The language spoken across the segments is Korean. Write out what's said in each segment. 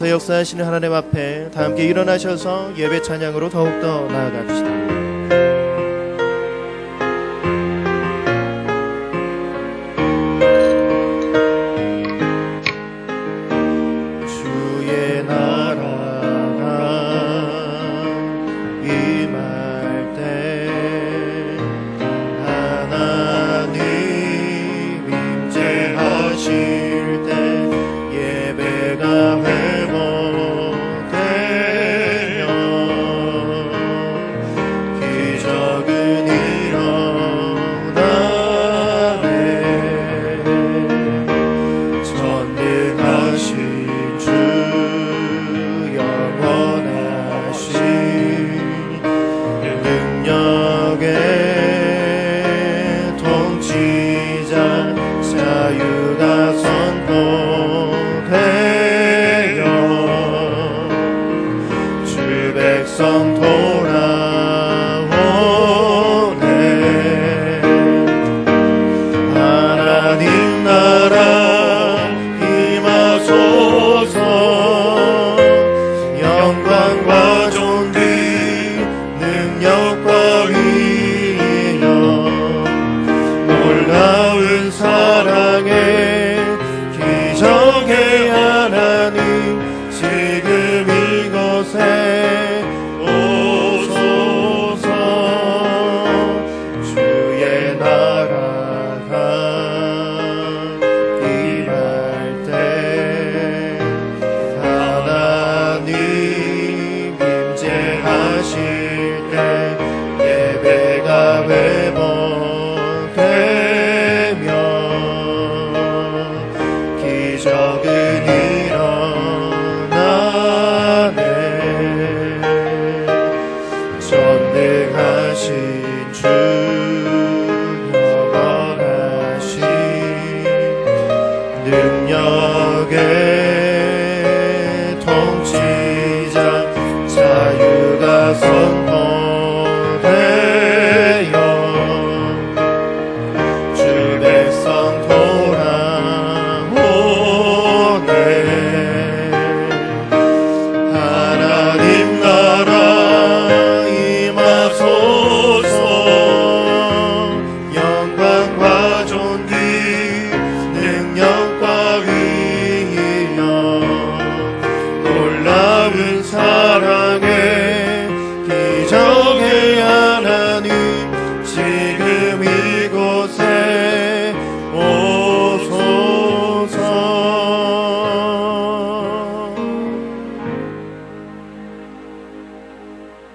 역사하시는 하나님 앞에 다 함께 일어나셔서 예배 찬양으로 더욱더 나아갑시다. 주의 나라가 임할 때 하나님 임재하실 때 예배가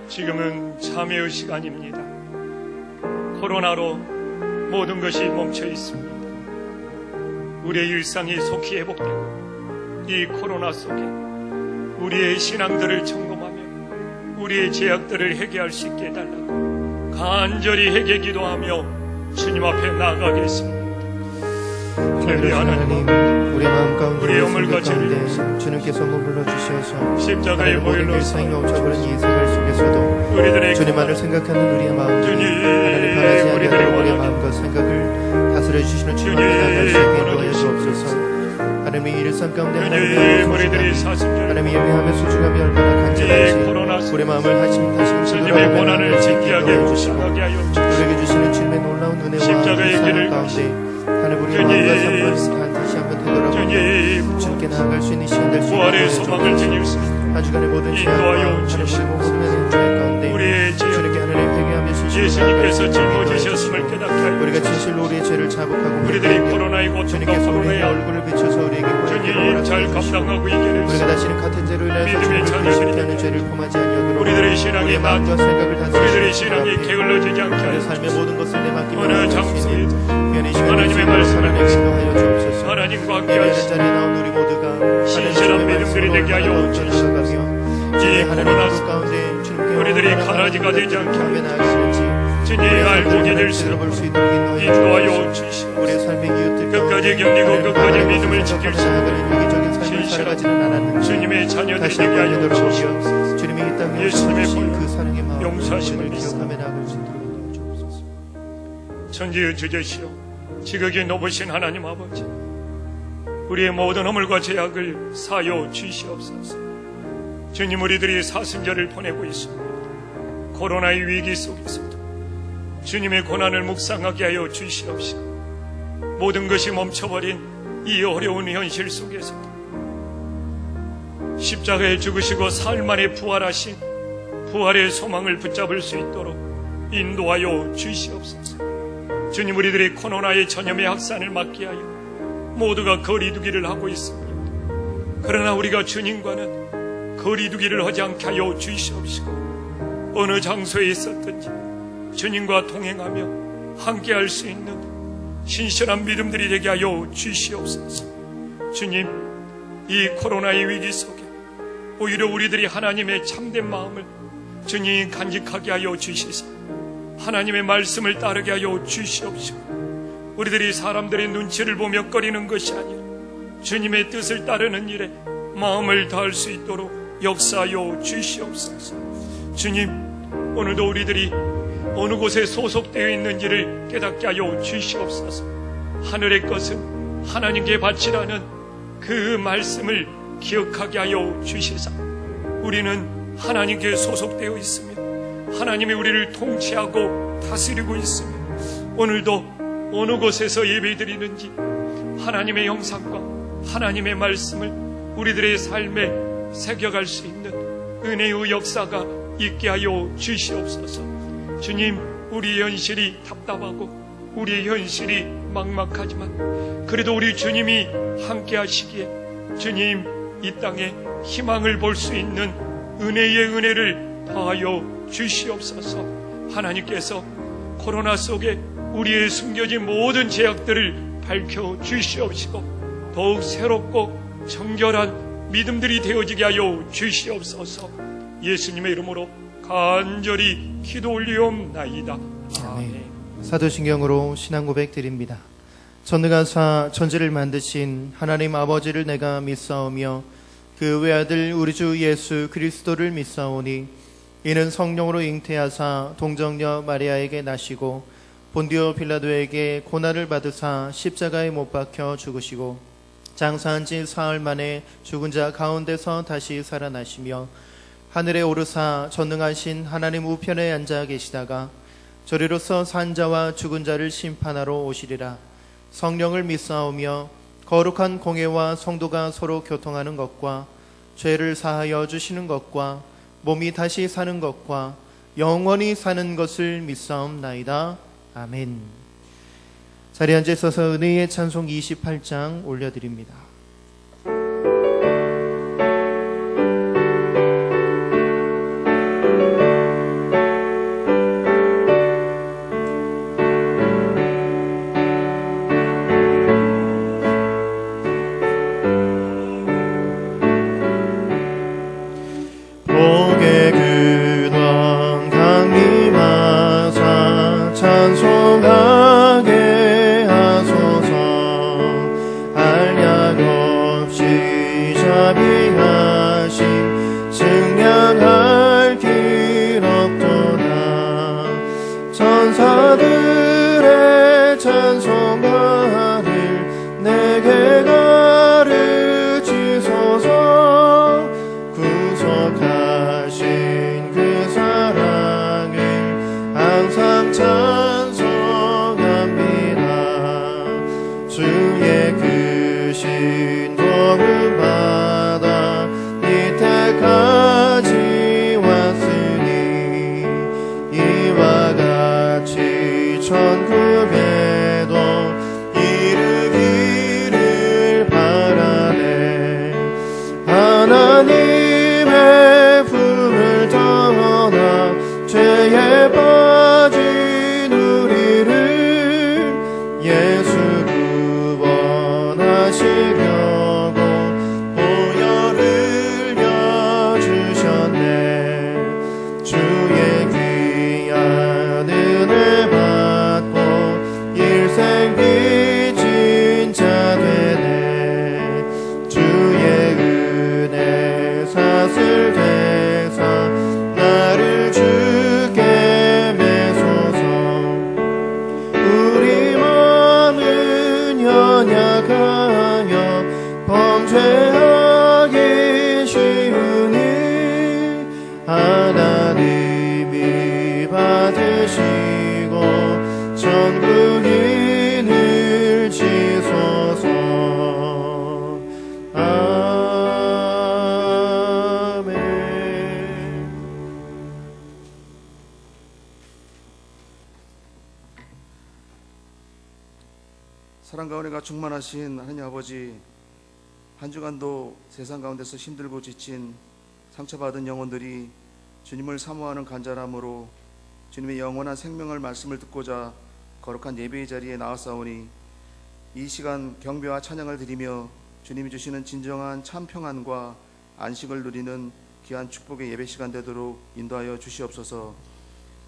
지금은 참회의 시간입니다. 코로나로 모든 것이 멈춰 있습니다. 우리의 일상이 속히 회복되고 이 코로나 속에 우리의 신앙들을 점검하며 우리의 죄악들을 회개할 수 있게 해달라고 간절히 회개 기도하며 주님 앞에 나아가겠습니다. 하나님, 우리 마음 가운데 우리의 영물과 죄를 주님께서 머물러 주셔서 십자가의 보혈로 일상이 넘쳐버린 이 생활 속에서도 우리들의 주님만을 생각하는 우리의 마음이 하나님 바라지 않는 우리의 마음과 생각을 다스려 주시는 주님 앞에 나아갈 수 있게 도와여 주옵소서. 하나님의 일상 가운데 하나님의 하나님의 예배하며 소중함이 얼마나 간절한지 우리 마음을 다시 주님의 고난을 진지하게 무심하게 하여 우리에게 주시는 주님의 놀라운 은혜와 십자가의 길을 가운데 하나님 우리 마음과 삶을 다시 한번 되돌아보고 주님께 나아갈 수 있는 시간 될 수 있게 부활의 소망을 주님 한 주간의 모든 인도하여 죄악과 주시옵소서. 모든 죄 가운데 우리의 죄 주님께 하나님 회개하며 예수님께서 짊어지셨음을 깨닫게 하여 우리가 진실로 우리의 죄를 자복하고 우리들이 코로나의 고통과 주님께서 우리의 코로나의 얼굴을 비춰서 우리에게 주님 잘 감당하고 이겨낼 수 우리가 다시는 같은 죄로 인하여서 믿음의 주님을 자녀들이 불신하는 죄를 범하지 않도록 우리들의 신앙이 우리의 마음과 생각을 다스리시고 우리들의 신앙이 게을러지지 않게 우리의 하여 삶의 모든 것을 내맡기며 어느 장소에 하나님의 말씀을 인도하여 주옵소서. 하나님과 함께 예배의 하시고 자리에 나온 우리 모두가 신실한 믿음들이 되게 하여 주시옵소서. 이 코로나 가운데 주님께 우리들이 가라지가 되지 않게 하며 나아가시는지 주님 알고 믿을 수 들어볼 수 있도록 인도하여 주시옵소서. 우리의 삶의 이웃들 끝까지 견디고 끝까지 믿음을 지킬 수 있는 유기적인 삶을 살아가지는 않았는지 주님의 자녀들이 다시 되게 한번 하여 되돌아오시어 주시옵소서. 주님이 이 땅에 예수님의 오신 볼 그 사랑의 마음 용서하심을 우리를 믿습니다. 기억하며 나아갈 수 있도록 도와주옵소서. 천지의 주제시여 지극히 높으신 하나님 아버지 우리의 모든 허물과 죄악을 사하여 주시옵소서. 주님, 우리들이 사순절을 보내고 있습니다. 코로나의 위기 속에서도 주님의 고난을 묵상하게 하여 주시옵시고, 모든 것이 멈춰버린 이 어려운 현실 속에서도 십자가에 죽으시고 사흘 만에 부활하신 부활의 소망을 붙잡을 수 있도록 인도하여 주시옵소서. 주님, 우리들이 코로나의 전염의 확산을 막게 하여 모두가 거리두기를 하고 있습니다. 그러나 우리가 주님과는 거리두기를 하지 않게 하여 주시옵시고, 어느 장소에 있었든지 주님과 동행하며 함께할 수 있는 신실한 믿음들이 되게 하여 주시옵소서. 주님, 이 코로나의 위기 속에 오히려 우리들이 하나님의 참된 마음을 주님 간직하게 하여 주시사 하나님의 말씀을 따르게 하여 주시옵시고, 우리들이 사람들의 눈치를 보며 꺼리는 것이 아니라 주님의 뜻을 따르는 일에 마음을 다할 수 있도록 역사하여 주시옵소서. 주님, 오늘도 우리들이 어느 곳에 소속되어 있는지를 깨닫게 하여 주시옵소서. 하늘의 것은 하나님께 바치라는 그 말씀을 기억하게 하여 주시사 우리는 하나님께 소속되어 있습니다. 하나님이 우리를 통치하고 다스리고 있습니다. 오늘도 어느 곳에서 예배드리는지 하나님의 형상과 하나님의 말씀을 우리들의 삶에 새겨갈 수 있는 은혜의 역사가 있게 하여 주시옵소서. 주님, 우리의 현실이 답답하고 우리의 현실이 막막하지만 그래도 우리 주님이 함께 하시기에 주님, 이 땅에 희망을 볼 수 있는 은혜의 은혜를 더하여 주시옵소서. 하나님께서 코로나 속에 우리의 숨겨진 모든 죄악들을 밝혀 주시옵시고 더욱 새롭고 정결한 믿음들이 되어지게 하여 주시옵소서. 예수님의 이름으로 간절히 기도 올리옵나이다. 아멘. 사도신경으로 신앙 고백 드립니다. 전능하사 천지를 만드신 하나님 아버지를 내가 믿사오며 그 외아들 우리 주 예수 그리스도를 믿사오니 이는 성령으로 잉태하사 동정녀 마리아에게 나시고 본디오 빌라도에게 고난을 받으사 십자가에 못 박혀 죽으시고 장사한 지 사흘 만에 죽은 자 가운데서 다시 살아나시며 하늘에 오르사 전능하신 하나님 우편에 앉아 계시다가 저리로서 산 자와 죽은 자를 심판하러 오시리라. 성령을 믿사오며 거룩한 공회와 성도가 서로 교통하는 것과 죄를 사하여 주시는 것과 몸이 다시 사는 것과 영원히 사는 것을 믿사옵나이다. 아멘. 자리에 앉아 있어서 은혜의 찬송 28장 올려드립니다. 사슬 되사 나를 주께 사랑 가운데가 충만하신 하나님 아버지, 한 주간도 세상 가운데서 힘들고 지친 상처받은 영혼들이 주님을 사모하는 간절함으로 주님의 영원한 생명을 말씀을 듣고자 거룩한 예배의 자리에 나왔사오니 이 시간 경배와 찬양을 드리며 주님이 주시는 진정한 참 평안과 안식을 누리는 귀한 축복의 예배 시간 되도록 인도하여 주시옵소서.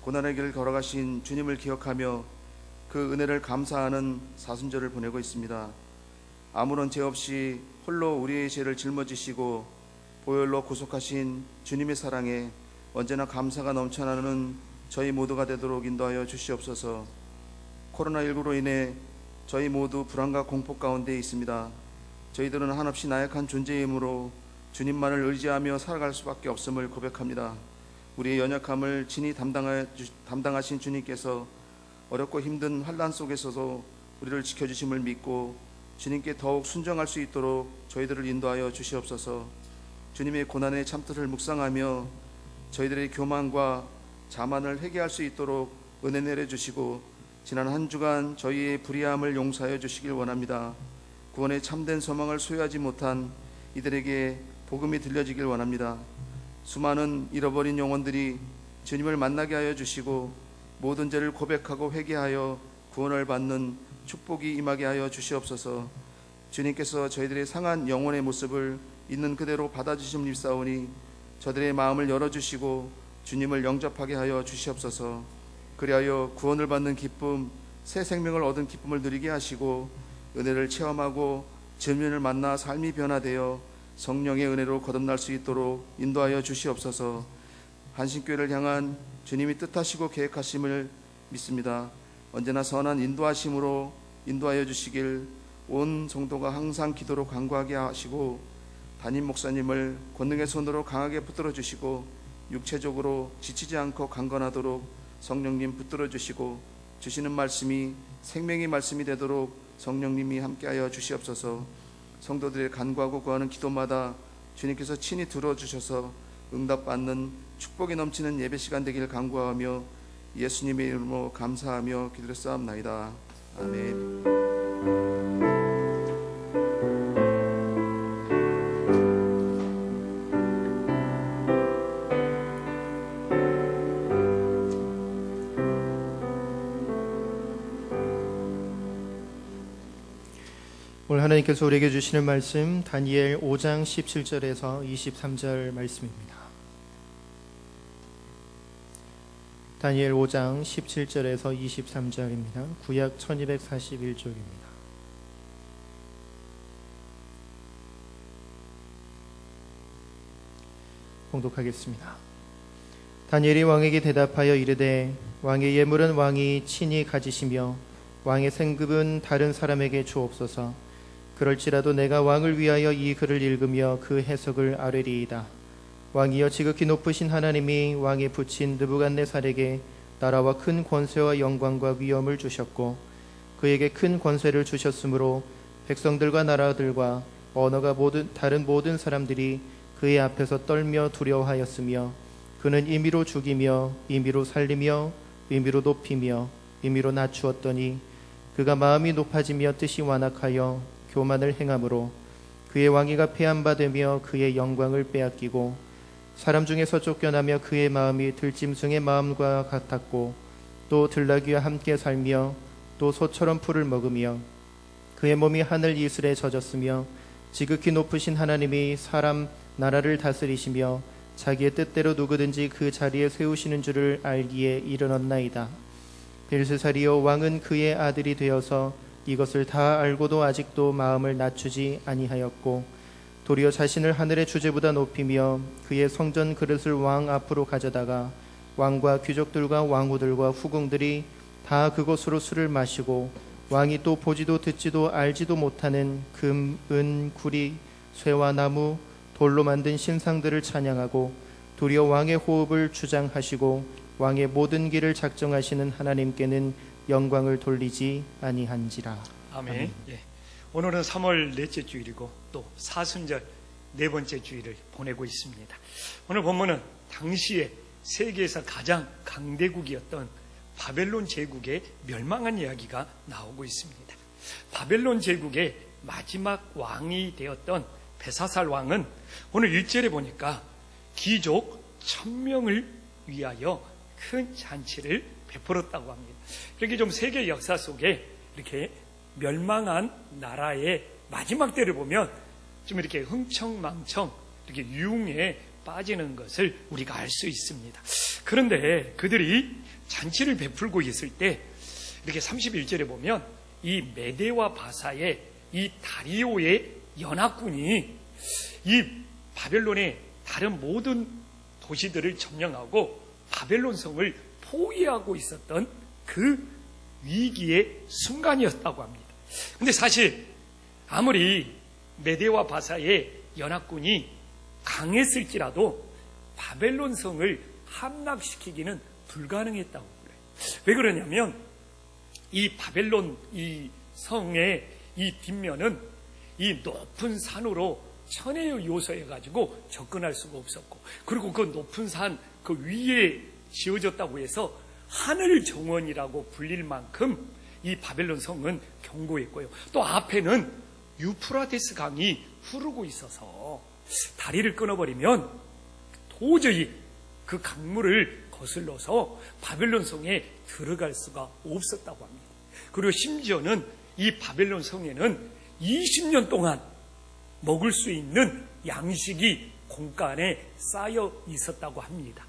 고난의 길을 걸어가신 주님을 기억하며 그 은혜를 감사하는 사순절을 보내고 있습니다. 아무런 죄 없이 홀로 우리의 죄를 짊어지시고 보혈로 구속하신 주님의 사랑에 언제나 감사가 넘쳐나는 저희 모두가 되도록 인도하여 주시옵소서. 코로나19로 인해 저희 모두 불안과 공포 가운데 있습니다. 저희들은 한없이 나약한 존재이므로 주님만을 의지하며 살아갈 수밖에 없음을 고백합니다. 우리의 연약함을 친히 담당하신 주님께서 어렵고 힘든 환난 속에서도 우리를 지켜주심을 믿고 주님께 더욱 순종할 수 있도록 저희들을 인도하여 주시옵소서. 주님의 고난의 참뜻을 묵상하며 저희들의 교만과 자만을 회개할 수 있도록 은혜 내려주시고 지난 한 주간 저희의 불의함을 용서하여 주시길 원합니다. 구원의 참된 소망을 소유하지 못한 이들에게 복음이 들려지길 원합니다. 수많은 잃어버린 영혼들이 주님을 만나게 하여 주시고 모든 죄를 고백하고 회개하여 구원을 받는 축복이 임하게 하여 주시옵소서. 주님께서 저희들의 상한 영혼의 모습을 있는 그대로 받아주심 입사오니 저들의 마음을 열어주시고 주님을 영접하게 하여 주시옵소서. 그리하여 구원을 받는 기쁨, 새 생명을 얻은 기쁨을 누리게 하시고 은혜를 체험하고 전면을 만나 삶이 변화되어 성령의 은혜로 거듭날 수 있도록 인도하여 주시옵소서. 한신교회를 향한 주님이 뜻하시고 계획하심을 믿습니다. 언제나 선한 인도하심으로 인도하여 주시길 온 성도가 항상 기도로 간구하게 하시고 담임 목사님을 권능의 손으로 강하게 붙들어 주시고 육체적으로 지치지 않고 강건하도록 성령님 붙들어 주시고 주시는 말씀이 생명의 말씀이 되도록 성령님이 함께하여 주시옵소서. 성도들의 간구하고 구하는 기도마다 주님께서 친히 들어주셔서 응답받는 축복이 넘치는 예배 시간 되기를 간구하며 예수님의 이름으로 감사하며 기도했사옵나이다. 아멘. 오늘 하나님께서 우리에게 주시는 말씀 다니엘 5장 17절에서 23절 말씀입니다. 다니엘 5장 17절에서 23절입니다. 구약 1241쪽입니다. 봉독하겠습니다. 다니엘이 왕에게 대답하여 이르되 왕의 예물은 왕이 친히 가지시며 왕의 생급은 다른 사람에게 주옵소서. 그럴지라도 내가 왕을 위하여 이 글을 읽으며 그 해석을 아뢰리이다. 왕이여 지극히 높으신 하나님이 왕에 붙인 느부갓네살에게 나라와 큰 권세와 영광과 위엄을 주셨고 그에게 큰 권세를 주셨으므로 백성들과 나라들과 언어가 다른 모든 사람들이 그의 앞에서 떨며 두려워하였으며 그는 임의로 죽이며 임의로 살리며 임의로 높이며 임의로 낮추었더니 그가 마음이 높아지며 뜻이 완악하여 교만을 행함으로 그의 왕위가 폐한바되며 그의 영광을 빼앗기고 사람 중에서 쫓겨나며 그의 마음이 들짐승의 마음과 같았고 또 들나귀와 함께 살며 또 소처럼 풀을 먹으며 그의 몸이 하늘 이슬에 젖었으며 지극히 높으신 하나님이 사람 나라를 다스리시며 자기의 뜻대로 누구든지 그 자리에 세우시는 줄을 알기에 이르렀나이다. 벨스살이여 왕은 그의 아들이 되어서 이것을 다 알고도 아직도 마음을 낮추지 아니하였고 도리어 자신을 하늘의 주제보다 높이며 그의 성전 그릇을 왕 앞으로 가져다가 왕과 귀족들과 왕후들과 후궁들이 다 그곳으로 술을 마시고 왕이 또 보지도 듣지도 알지도 못하는 금, 은, 구리, 쇠와 나무, 돌로 만든 신상들을 찬양하고 도리어 왕의 호흡을 주장하시고 왕의 모든 길을 작정하시는 하나님께는 영광을 돌리지 아니한지라. 아멘. 예. 오늘은 3월 넷째 주일이고 또 사순절 네 번째 주일을 보내고 있습니다. 오늘 본문은 당시에 세계에서 가장 강대국이었던 바벨론 제국의 멸망한 이야기가 나오고 있습니다. 바벨론 제국의 마지막 왕이 되었던 벨사살 왕은 오늘 1절에 보니까 귀족 1000명을 위하여 큰 잔치를 베풀었다고 합니다. 이렇게 좀 세계 역사 속에 이렇게 멸망한 나라의 마지막 때를 보면 좀 이렇게 흥청망청 이렇게 유흥에 빠지는 것을 우리가 알 수 있습니다. 그런데 그들이 잔치를 베풀고 있을 때 이렇게 31절에 보면 이 메대와 바사의 이 다리오의 연합군이 이 바벨론의 다른 모든 도시들을 점령하고 바벨론 성을 포위하고 있었던 그 위기의 순간이었다고 합니다. 근데 사실 아무리 메대와 바사의 연합군이 강했을지라도 바벨론 성을 함락시키기는 불가능했다고 그래요. 왜 그러냐면 이 바벨론 이 성의 이 뒷면은 이 높은 산으로 천혜의 요소해 가지고 접근할 수가 없었고, 그리고 그 높은 산 그 위에 지어졌다고 해서 하늘 정원이라고 불릴 만큼 이 바벨론 성은 견고했고요. 또 앞에는 유프라테스 강이 흐르고 있어서 다리를 끊어버리면 도저히 그 강물을 거슬러서 바벨론 성에 들어갈 수가 없었다고 합니다. 그리고 심지어는 이 바벨론 성에는 20년 동안 먹을 수 있는 양식이 공간에 쌓여 있었다고 합니다.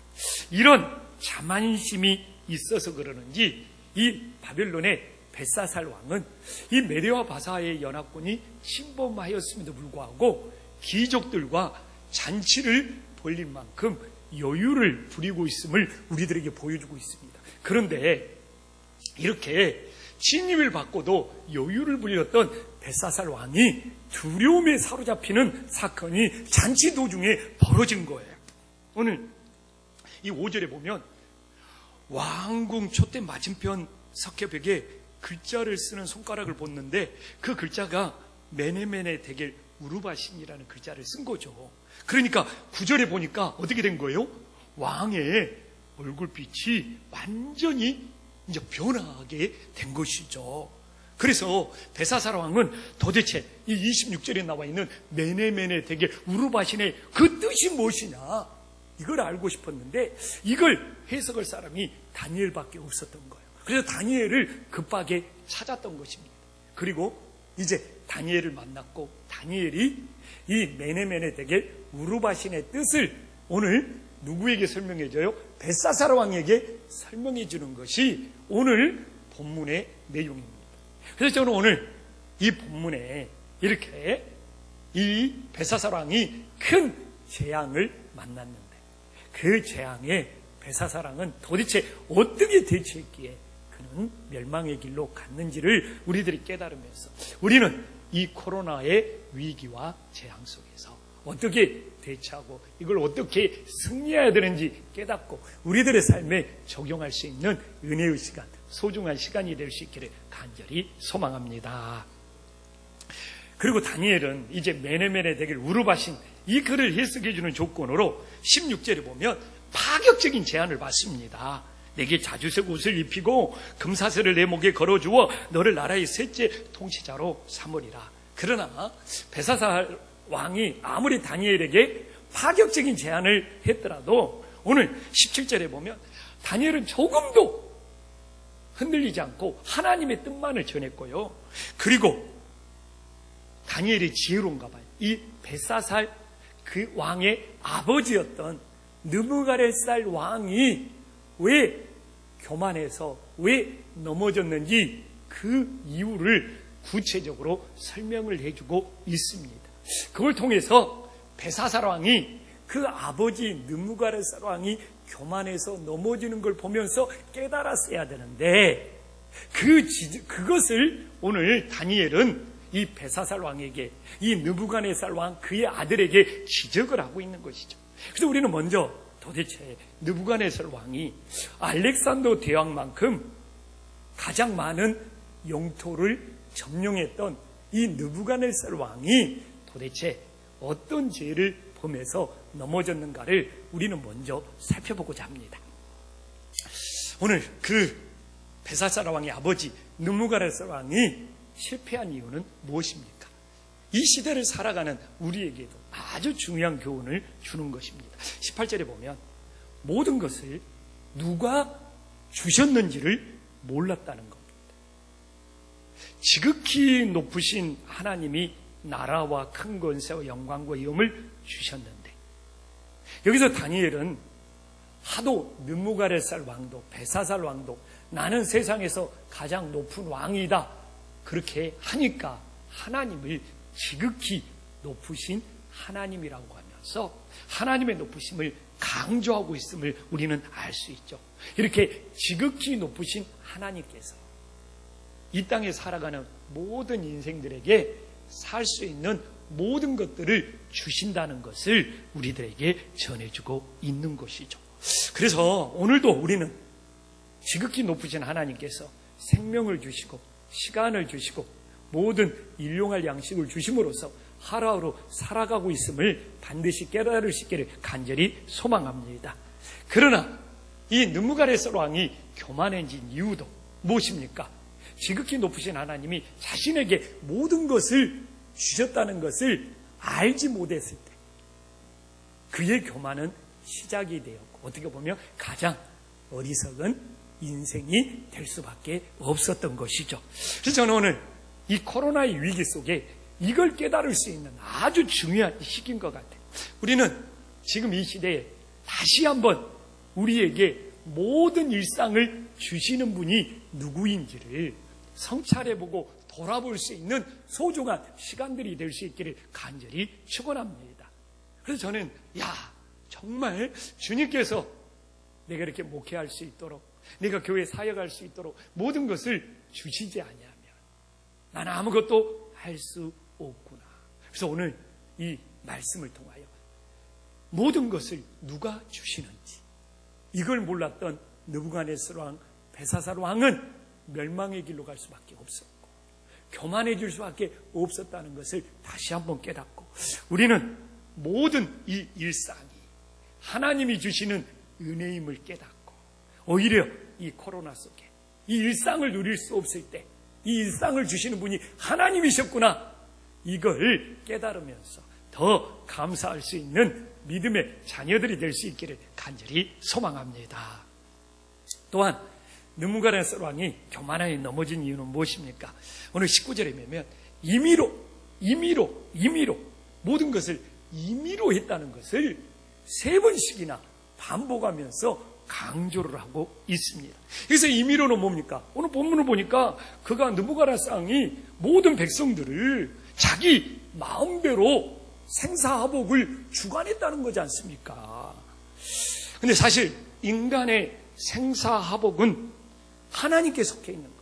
이런 자만심이 있어서 그러는지 이 바벨론의 벨사살 왕은 이 메대와 바사의 연합군이 침범하였음에도 불구하고 귀족들과 잔치를 벌릴 만큼 여유를 부리고 있음을 우리들에게 보여주고 있습니다. 그런데 이렇게 침입을 받고도 여유를 부렸던 벨사살 왕이 두려움에 사로잡히는 사건이 잔치 도중에 벌어진 거예요. 오늘 이 5절에 보면 왕궁 촛대 맞은편 석회벽에 글자를 쓰는 손가락을 봤는데 그 글자가 메네메네 데겔 우르바신이라는 글자를 쓴 거죠. 그러니까 9절에 보니까 어떻게 된 거예요? 왕의 얼굴빛이 완전히 이제 변하게 된 것이죠. 그래서 벨사살 왕은 도대체 이 26절에 나와 있는 메네메네 데겔 우르바신의 그 뜻이 무엇이냐, 이걸 알고 싶었는데 이걸 해석할 사람이 다니엘밖에 없었던 거예요. 그래서 다니엘을 급하게 찾았던 것입니다. 그리고 이제 다니엘을 만났고 다니엘이 이 메네메네 데겔 우르바신의 뜻을 오늘 누구에게 설명해줘요? 벨사살 왕에게 설명해 주는 것이 오늘 본문의 내용입니다. 그래서 저는 오늘 이 본문에 이렇게 이 벨사살 왕이 큰 재앙을 만났는데 그 재앙에 벨사살 왕은 도대체 어떻게 대처했기에 그는 멸망의 길로 갔는지를 우리들이 깨달으면서 우리는 이 코로나의 위기와 재앙 속에서 어떻게 대처하고 이걸 어떻게 승리해야 되는지 깨닫고 우리들의 삶에 적용할 수 있는 은혜의 시간, 소중한 시간이 될 수 있기를 간절히 소망합니다. 그리고 다니엘은 이제 메네메네 데겔 우르바신 이 글을 해석해 주는 조건으로 16절에 보면 파격적인 제안을 받습니다. 내게 자주색 옷을 입히고 금사슬을 내 목에 걸어주어 너를 나라의 셋째 통치자로 삼으리라. 그러나 벨사살 왕이 아무리 다니엘에게 파격적인 제안을 했더라도 오늘 17절에 보면 다니엘은 조금도 흔들리지 않고 하나님의 뜻만을 전했고요. 그리고 다니엘이 지혜로운가 봐요. 이 벨사살 그 왕의 아버지였던 느부갓네살 왕이 왜 교만해서 왜 넘어졌는지 그 이유를 구체적으로 설명을 해주고 있습니다. 그걸 통해서 벨사살 왕이 그 아버지 느부갓네살 왕이 교만해서 넘어지는 걸 보면서 깨달았어야 되는데 그것을 오늘 다니엘은 이 벨사살 왕에게 이 느부갓네살 왕 그의 아들에게 지적을 하고 있는 것이죠. 그래서 우리는 먼저 도대체 느부갓네살 왕이 알렉산더 대왕만큼 가장 많은 영토를 점령했던 이 느부갓네살 왕이 도대체 어떤 죄를 범해서 넘어졌는가를 우리는 먼저 살펴보고자 합니다. 오늘 그 벨사살 왕의 아버지 느부갓네살 왕이 실패한 이유는 무엇입니까? 이 시대를 살아가는 우리에게도 아주 중요한 교훈을 주는 것입니다. 18절에 보면 모든 것을 누가 주셨는지를 몰랐다는 겁니다. 지극히 높으신 하나님이 나라와 큰 권세와 영광과 위엄을 주셨는데, 여기서 다니엘은 하도 느무가레살 왕도 벨사살 왕도 나는 세상에서 가장 높은 왕이다 그렇게 하니까 하나님을 지극히 높으신 하나님이라고 하면서 하나님의 높으심을 강조하고 있음을 우리는 알 수 있죠. 이렇게 지극히 높으신 하나님께서 이 땅에 살아가는 모든 인생들에게 살 수 있는 모든 것들을 주신다는 것을 우리들에게 전해주고 있는 것이죠. 그래서 오늘도 우리는 지극히 높으신 하나님께서 생명을 주시고 시간을 주시고 모든 일용할 양식을 주심으로써 하루하루 살아가고 있음을 반드시 깨달을 수 있기를 간절히 소망합니다. 그러나 이 느부갓네살 왕이 교만해진 이유도 무엇입니까? 지극히 높으신 하나님이 자신에게 모든 것을 주셨다는 것을 알지 못했을 때 그의 교만은 시작이 되었고 어떻게 보면 가장 어리석은 인생이 될 수밖에 없었던 것이죠. 그래서 저는 오늘 이 코로나의 위기 속에 이걸 깨달을 수 있는 아주 중요한 시기인 것 같아요. 우리는 지금 이 시대에 다시 한번 우리에게 모든 일상을 주시는 분이 누구인지를 성찰해보고 돌아볼 수 있는 소중한 시간들이 될 수 있기를 간절히 축원합니다. 그래서 저는 정말 주님께서 내가 이렇게 목회할 수 있도록 내가 교회 사역할 수 있도록 모든 것을 주시지 아니하면 나는 아무것도 할 수 없구나. 그래서 오늘 이 말씀을 통하여 모든 것을 누가 주시는지 이걸 몰랐던 느부갓네살 왕, 벨사살 왕은 멸망의 길로 갈 수밖에 없었고 교만해질 수밖에 없었다는 것을 다시 한번 깨닫고 우리는 모든 이 일상이 하나님이 주시는 은혜임을 깨닫고 오히려 이 코로나 속에 이 일상을 누릴 수 없을 때 이 일상을 주시는 분이 하나님이셨구나 이걸 깨달으면서 더 감사할 수 있는 믿음의 자녀들이 될 수 있기를 간절히 소망합니다. 또한 느부갓네살 왕이 교만하게 넘어진 이유는 무엇입니까? 오늘 19절에 보면 임의로 모든 것을 임의로 했다는 것을 3번씩이나 반복하면서 강조를 하고 있습니다. 그래서 임의로는 뭡니까? 오늘 본문을 보니까 그가 느부갓네살 왕이 모든 백성들을 자기 마음대로 생사하복을 주관했다는 거지 않습니까? 근데 사실 인간의 생사하복은 하나님께 속해 있는 것,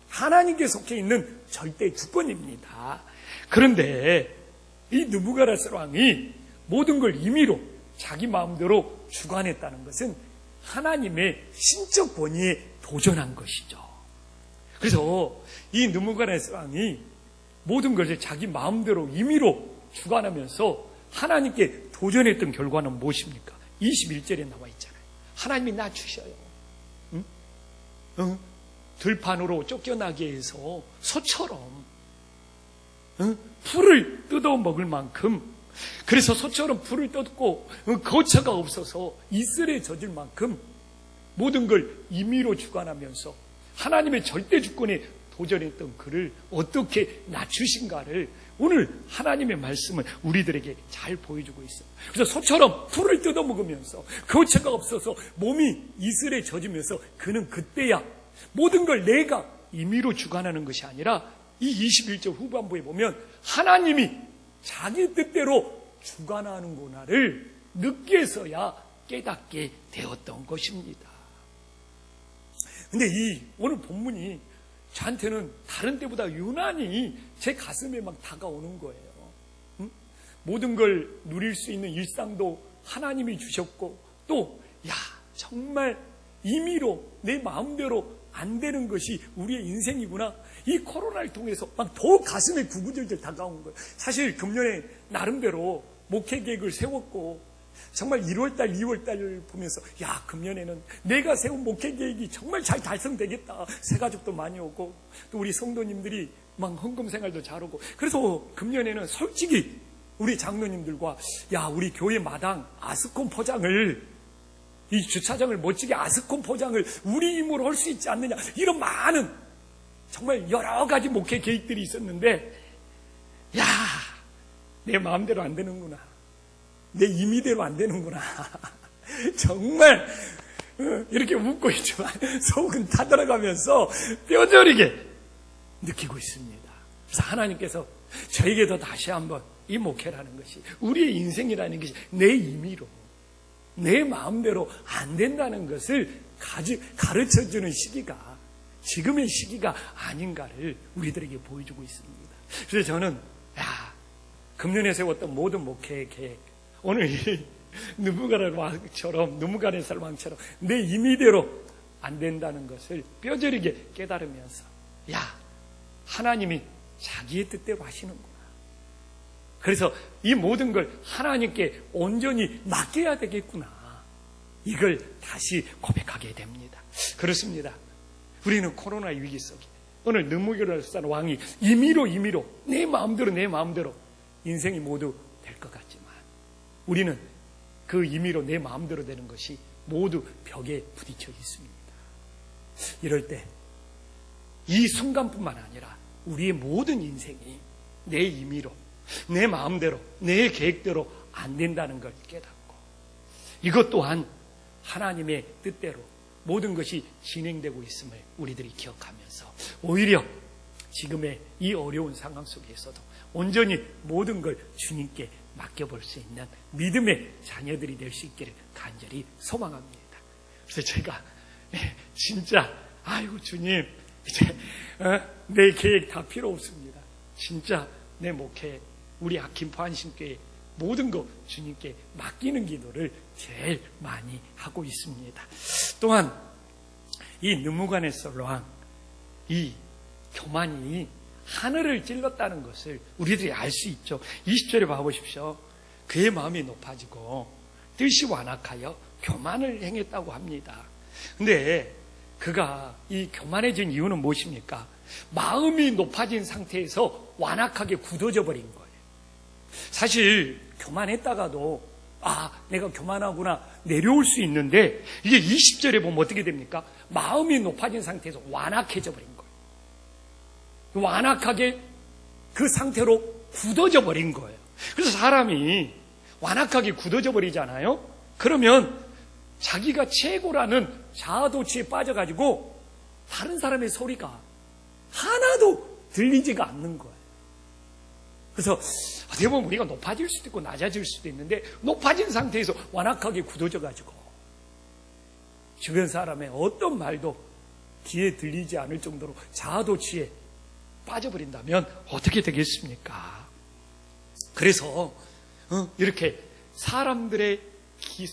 하나님께 속해 있는 절대 주권입니다. 그런데 이 느부갓네살 왕이 모든 걸 임의로 자기 마음대로 주관했다는 것은 하나님의 신적 권위에 도전한 것이죠. 그래서 이 느부갓네살 왕이 모든 것을 자기 마음대로 임의로 주관하면서 하나님께 도전했던 결과는 무엇입니까? 21절에 나와 있잖아요. 하나님이 나 주셔요. 들판으로 쫓겨나게 해서 소처럼 풀을 뜯어 먹을 만큼 그래서 소처럼 풀을 뜯고 거처가 없어서 이슬에 젖을 만큼 모든 걸 임의로 주관하면서 하나님의 절대 주권에 도전했던 그를 어떻게 낮추신가를 오늘 하나님의 말씀은 우리들에게 잘 보여주고 있어요. 그래서 소처럼 풀을 뜯어먹으면서 거처가 없어서 몸이 이슬에 젖으면서 그는 그때야 모든 걸 내가 임의로 주관하는 것이 아니라 이 21절 후반부에 보면 하나님이 자기 뜻대로 주관하는구나를 늦게서야 깨닫게 되었던 것입니다. 근데 이 오늘 본문이 저한테는 다른 때보다 유난히 제 가슴에 막 다가오는 거예요. 모든 걸 누릴 수 있는 일상도 하나님이 주셨고 또 정말 임의로 내 마음대로 안 되는 것이 우리의 인생이구나. 이 코로나를 통해서 막 더 가슴에 구구절절 다가온 거예요. 사실 금년에 나름대로 목회 계획을 세웠고 정말 1월달, 2월달을 보면서 야, 금년에는 내가 세운 목회 계획이 정말 잘 달성되겠다. 새가족도 많이 오고 또 우리 성도님들이 막 헌금 생활도 잘하고, 그래서 금년에는 솔직히 우리 장로님들과 야, 우리 교회 마당 아스콘 포장을, 이 주차장을 멋지게 아스콘 포장을 우리 힘으로 할 수 있지 않느냐, 이런 많은 정말 여러 가지 목회 계획들이 있었는데, 야, 내 마음대로 안 되는구나, 내 임의대로 안 되는구나. 정말 이렇게 웃고 있지만 속은 타들어가면서 뼈저리게 느끼고 있습니다. 그래서 하나님께서 저에게도 다시 한번 이 목회라는 것이, 우리의 인생이라는 것이 내 임의로, 내 마음대로 안 된다는 것을 가르쳐주는 시기가 지금의 시기가 아닌가를 우리들에게 보여주고 있습니다. 그래서 저는 금년에 세웠던 모든 목회의 계획, 오늘 이 느부갓네살 왕처럼 내 임의대로 안 된다는 것을 뼈저리게 깨달으면서, 하나님이 자기의 뜻대로 하시는구나. 그래서 이 모든 걸 하나님께 온전히 맡겨야 되겠구나, 이걸 다시 고백하게 됩니다. 그렇습니다. 우리는 코로나 위기 속에 오늘 느부갓네살 왕이 임의로 내 마음대로 인생이 모두 될 것 같지만, 우리는 그 임의로 내 마음대로 되는 것이 모두 벽에 부딪혀 있습니다. 이럴 때 이 순간뿐만 아니라 우리의 모든 인생이 내 임의로, 내 마음대로, 내 계획대로 안 된다는 걸 깨닫고, 이것 또한 하나님의 뜻대로 모든 것이 진행되고 있음을 우리들이 기억하면서, 오히려 지금의 이 어려운 상황 속에서도 온전히 모든 걸 주님께 맡겨볼 수 있는 믿음의 자녀들이 될 수 있기를 간절히 소망합니다. 그래서 제가 진짜 아이고 주님, 이제 내 계획 다 필요 없습니다. 진짜 내 목회, 우리 아킴포 한신교회 모든 거 주님께 맡기는 기도를 제일 많이 하고 있습니다. 또한 이 느부갓네살 왕, 이 교만이 하늘을 찔렀다는 것을 우리들이 알 수 있죠. 20절에 봐보십시오. 그의 마음이 높아지고 뜻이 완악하여 교만을 행했다고 합니다. 근데 그가 이 교만해진 이유는 무엇입니까? 마음이 높아진 상태에서 완악하게 굳어져 버린 거예요. 사실 교만했다가도 내가 교만하구나 내려올 수 있는데, 이게 20절에 보면 어떻게 됩니까? 마음이 높아진 상태에서 완악해져 버린 거예요. 완악하게 그 상태로 굳어져 버린 거예요. 그래서 사람이 완악하게 굳어져 버리잖아요. 그러면 자기가 최고라는 자아도취에 빠져가지고 다른 사람의 소리가 하나도 들리지가 않는 거예요. 그래서 어떻게 보면 우리가 높아질 수도 있고 낮아질 수도 있는데, 높아진 상태에서 완악하게 굳어져가지고 주변 사람의 어떤 말도 귀에 들리지 않을 정도로 자아도취에 빠져버린다면 어떻게 되겠습니까? 그래서 이렇게 사람들의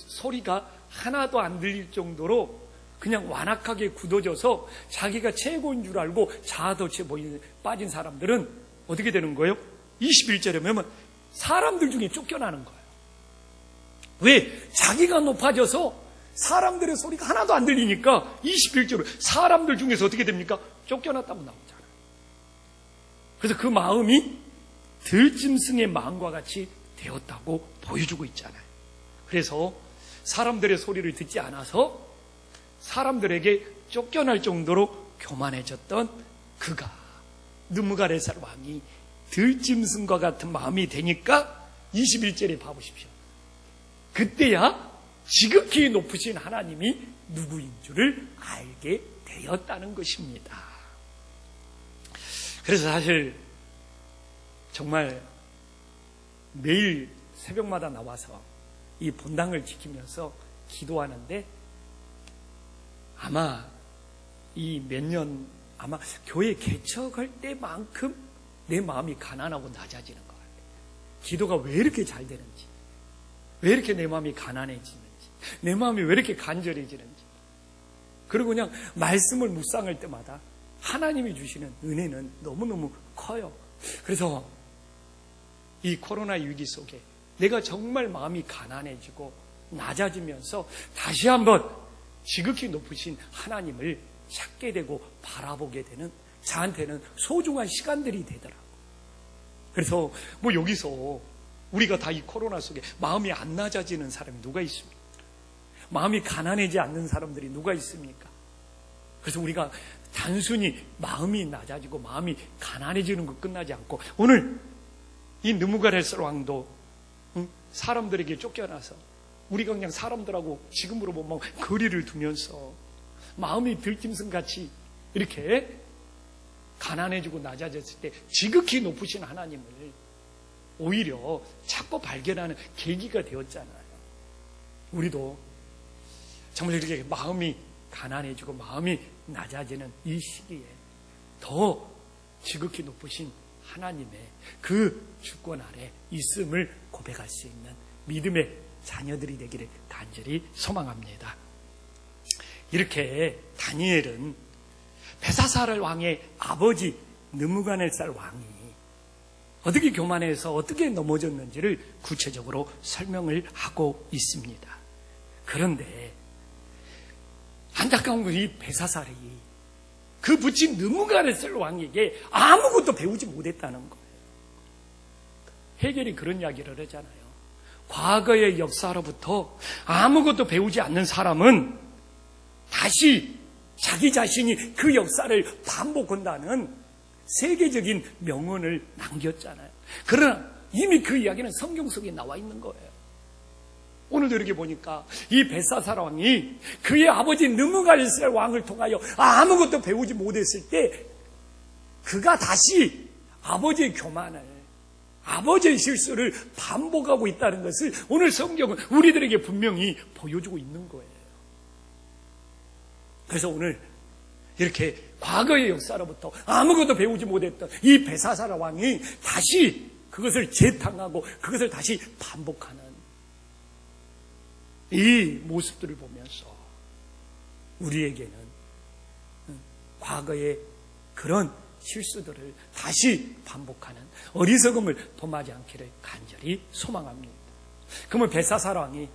소리가 하나도 안 들릴 정도로 그냥 완악하게 굳어져서 자기가 최고인 줄 알고 자아도취에 빠진 사람들은 어떻게 되는 거예요? 21절에 보면 사람들 중에 쫓겨나는 거예요. 왜? 자기가 높아져서 사람들의 소리가 하나도 안 들리니까 21절에 사람들 중에서 어떻게 됩니까? 쫓겨났다고 나오잖아요. 그래서 그 마음이 들짐승의 마음과 같이 되었다고 보여주고 있잖아요. 그래서 사람들의 소리를 듣지 않아서 사람들에게 쫓겨날 정도로 교만해졌던 그가, 느부갓네살 왕이 들짐승과 같은 마음이 되니까 21절에 봐보십시오. 그때야 지극히 높으신 하나님이 누구인 줄을 알게 되었다는 것입니다. 그래서 사실 정말 매일 새벽마다 나와서 이 본당을 지키면서 기도하는데, 아마 이 몇 년, 아마 교회 개척할 때만큼 내 마음이 가난하고 낮아지는 것 같아요. 기도가 왜 이렇게 잘 되는지, 왜 이렇게 내 마음이 가난해지는지, 내 마음이 왜 이렇게 간절해지는지, 그리고 그냥 말씀을 묵상할 때마다 하나님이 주시는 은혜는 너무너무 커요. 그래서 이 코로나 위기 속에 내가 정말 마음이 가난해지고 낮아지면서 다시 한번 지극히 높으신 하나님을 찾게 되고 바라보게 되는 저한테는 소중한 시간들이 되더라고요. 그래서 여기서 우리가 다 이 코로나 속에 마음이 안 낮아지는 사람이 누가 있습니까? 마음이 가난해지지 않는 사람들이 누가 있습니까? 그래서 우리가 단순히 마음이 낮아지고 마음이 가난해지는 것 끝나지 않고 오늘 이 느부갓네살 왕도 사람들에게 쫓겨나서 우리가 그냥 사람들하고 지금으로 보면 거리를 두면서 마음이 들짐승같이 이렇게 가난해지고 낮아졌을 때 지극히 높으신 하나님을 오히려 찾고 발견하는 계기가 되었잖아요. 우리도 정말 이렇게 마음이 가난해지고 마음이 낮아지는 이 시기에 더 지극히 높으신 하나님의 그 주권 아래 있음을 고백할 수 있는 믿음의 자녀들이 되기를 간절히 소망합니다. 이렇게 다니엘은 벨사살 왕의 아버지 느부갓네살 왕이 어떻게 교만해서 어떻게 넘어졌는지를 구체적으로 설명을 하고 있습니다. 그런데 안타까운 건 이 벨사살이 그 부친 느부갓네살 왕에게 아무것도 배우지 못했다는 거예요. 헤겔이 그런 이야기를 하잖아요. 과거의 역사로부터 아무것도 배우지 않는 사람은 다시 자기 자신이 그 역사를 반복한다는 세계적인 명언을 남겼잖아요. 그러나 이미 그 이야기는 성경 속에 나와 있는 거예요. 오늘도 이렇게 보니까 이 벨사살 왕이 그의 아버지 느부갓네살 왕을 통하여 아무것도 배우지 못했을 때 그가 다시 아버지의 교만을, 아버지의 실수를 반복하고 있다는 것을 오늘 성경은 우리들에게 분명히 보여주고 있는 거예요. 그래서 오늘 이렇게 과거의 역사로부터 아무것도 배우지 못했던 이 벨사살 왕이 다시 그것을 재탕하고 그것을 다시 반복하는 이 모습들을 보면서 우리에게는 과거의 그런 실수들을 다시 반복하는 어리석음을 범하지 않기를 간절히 소망합니다. 그러면 벨사살 왕이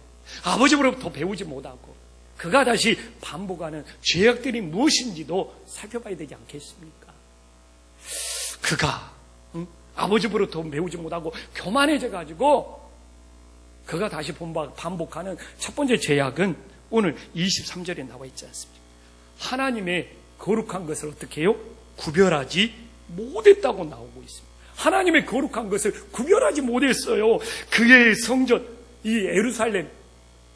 아버지로부터 배우지 못하고 그가 다시 반복하는 죄악들이 무엇인지도 살펴봐야 되지 않겠습니까? 그가 아버지로부터 배우지 못하고 교만해져가지고 그가 다시 반복하는 첫 번째 죄악은 오늘 23절에 나와 있지 않습니까? 하나님의 거룩한 것을 어떻게 해요? 구별하지 못했다고 나오고 있습니다. 하나님의 거룩한 것을 구별하지 못했어요. 그의 성전, 이 예루살렘,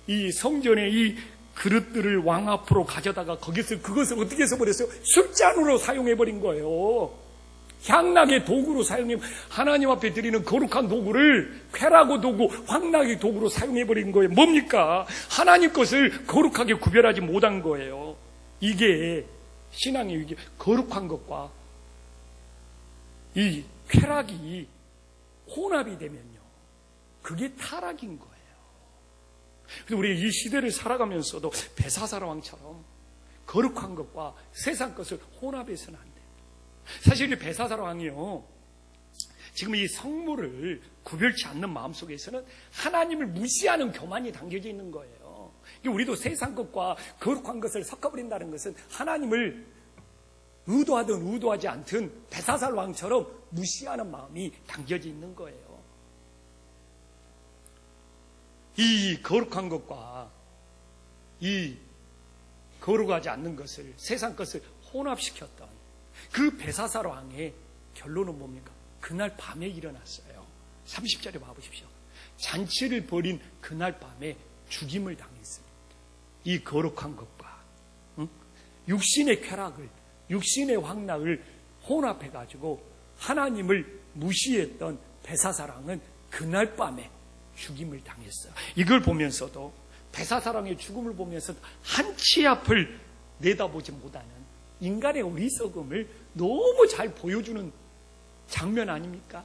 이 성전의 이 그릇들을 왕 앞으로 가져다가 거기서 그것을 어떻게 해서버렸어요? 술잔으로 사용해버린 거예요. 향락의 도구로 사용해, 하나님 앞에 드리는 거룩한 도구를 쾌라고 도구, 황락의 도구로 사용해버린 거예요. 뭡니까? 하나님 것을 거룩하게 구별하지 못한 거예요. 이게 신앙의 이게 거룩한 것과 이 쾌락이 혼합이 되면요, 그게 타락인 거예요. 그래서 우리 이 시대를 살아가면서도 벨사살 왕처럼 거룩한 것과 세상 것을 혼합해서는 안 돼요. 사실 이 벨사살 왕이요, 지금 이 성물을 구별치 않는 마음속에서는 하나님을 무시하는 교만이 담겨져 있는 거예요. 우리도 세상 것과 거룩한 것을 섞어버린다는 것은 하나님을 의도하든 의도하지 않든 벨사살 왕처럼 무시하는 마음이 담겨져 있는 거예요. 이 거룩한 것과 이 거룩하지 않는 것을, 세상 것을 혼합시켰던 그 벨사살 왕의 결론은 뭡니까? 그날 밤에 일어났어요. 30절에 봐보십시오. 잔치를 벌인 그날 밤에 죽임을 당했습니다. 이 거룩한 것과 육신의 쾌락을, 육신의 황락을 혼합해가지고 하나님을 무시했던 벨사살 왕은 그날 밤에 죽임을 당했어요. 이걸 보면서도, 벨사살 왕의 죽음을 보면서도 한치 앞을 내다보지 못하는 인간의 어리석음을 너무 잘 보여주는 장면 아닙니까?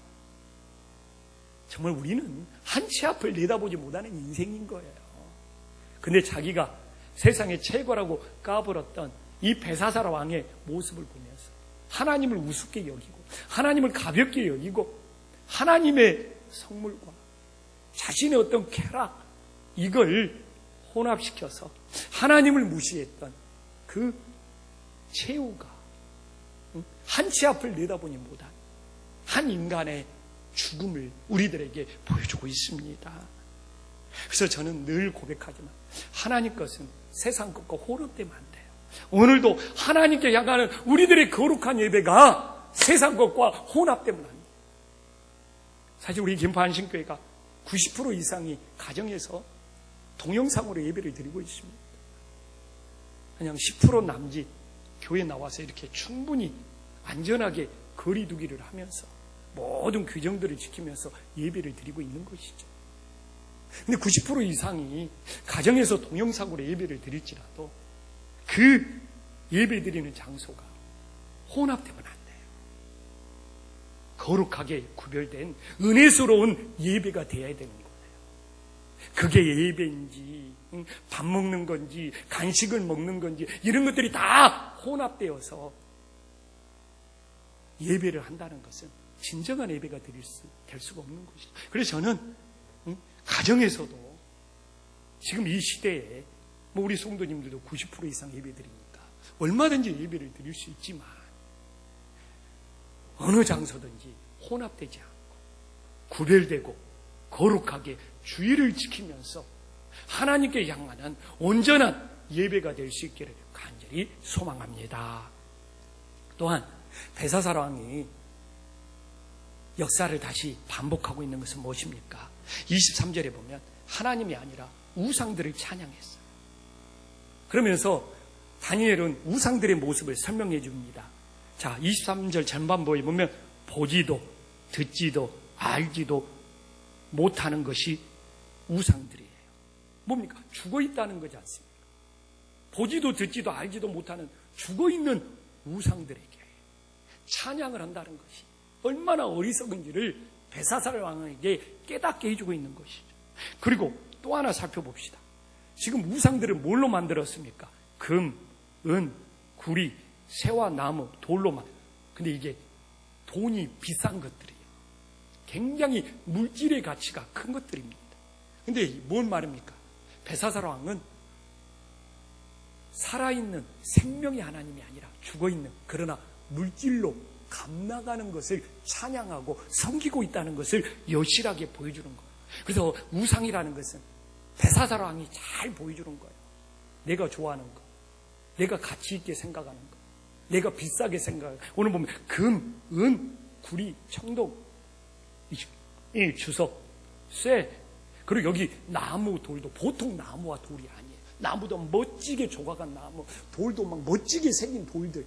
정말 우리는 한치 앞을 내다보지 못하는 인생인 거예요. 근데 자기가 세상의 최고라고 까불었던 이 벨사살 왕의 모습을 보면서 하나님을 우습게 여기고 하나님을 가볍게 여기고 하나님의 성물과 자신의 어떤 쾌락, 이걸 혼합시켜서 하나님을 무시했던 그 최후가 한치 앞을 내다보니 못한 한 인간의 죽음을 우리들에게 보여주고 있습니다. 그래서 저는 늘 고백하지만 하나님 것은 세상 것과 혼합되면 안 돼요. 오늘도 하나님께 향하는 우리들의 거룩한 예배가 세상 것과 혼합되면 안 돼요. 사실 우리 김포한신교회가 90% 이상이 가정에서 동영상으로 예배를 드리고 있습니다. 그냥 10% 남짓 교회 나와서 이렇게 충분히 안전하게 거리 두기를 하면서 모든 규정들을 지키면서 예배를 드리고 있는 것이죠. 근데 90% 이상이 가정에서 동영상으로 예배를 드릴지라도 그 예배 드리는 장소가 혼합되면 안 돼요. 거룩하게 구별된 은혜스러운 예배가 되어야 되는 거예요. 그게 예배인지 밥 먹는 건지 간식을 먹는 건지 이런 것들이 다 혼합되어서 예배를 한다는 것은 진정한 예배가 될 수가 없는 것이죠. 그래서 저는 가정에서도 지금 이 시대에 우리 성도님들도 90% 이상 예배드리니까 얼마든지 예배를 드릴 수 있지만 어느 장소든지 혼합되지 않고 구별되고 거룩하게 주의를 지키면서 하나님께 향하는 온전한 예배가 될 수 있기를 간절히 소망합니다. 또한 벨사살 왕이 역사를 다시 반복하고 있는 것은 무엇입니까? 23절에 보면 하나님이 아니라 우상들을 찬양했어요. 그러면서 다니엘은 우상들의 모습을 설명해 줍니다. 자, 23절 전반부에 보면 보지도 듣지도 알지도 못하는 것이 우상들이에요. 뭡니까? 죽어 있다는 거지 않습니까? 보지도 듣지도 알지도 못하는 죽어 있는 우상들에게 찬양을 한다는 것이 얼마나 어리석은지를 벨사살 왕에게 깨닫게 해주고 있는 것이죠. 그리고 또 하나 살펴봅시다. 지금 우상들을 뭘로 만들었습니까? 금, 은, 구리, 새와 나무, 돌로만. 근데 이게 돈이 비싼 것들이에요. 굉장히 물질의 가치가 큰 것들입니다. 근데 뭔 말입니까? 벨사살 왕은 살아있는 생명의 하나님이 아니라 죽어있는, 그러나 물질로 감나가는 것을 찬양하고 섬기고 있다는 것을 여실하게 보여주는 거예요. 그래서 우상이라는 것은 벨사살 왕이 잘 보여주는 거예요. 내가 좋아하는 거, 내가 가치 있게 생각하는 거, 내가 비싸게 생각하는 거. 오늘 보면 금, 은, 구리, 청동, 이 주석, 쇠, 그리고 여기 나무, 돌도 보통 나무와 돌이 아니에요. 나무도 멋지게 조각한 나무, 돌도 막 멋지게 생긴 돌들,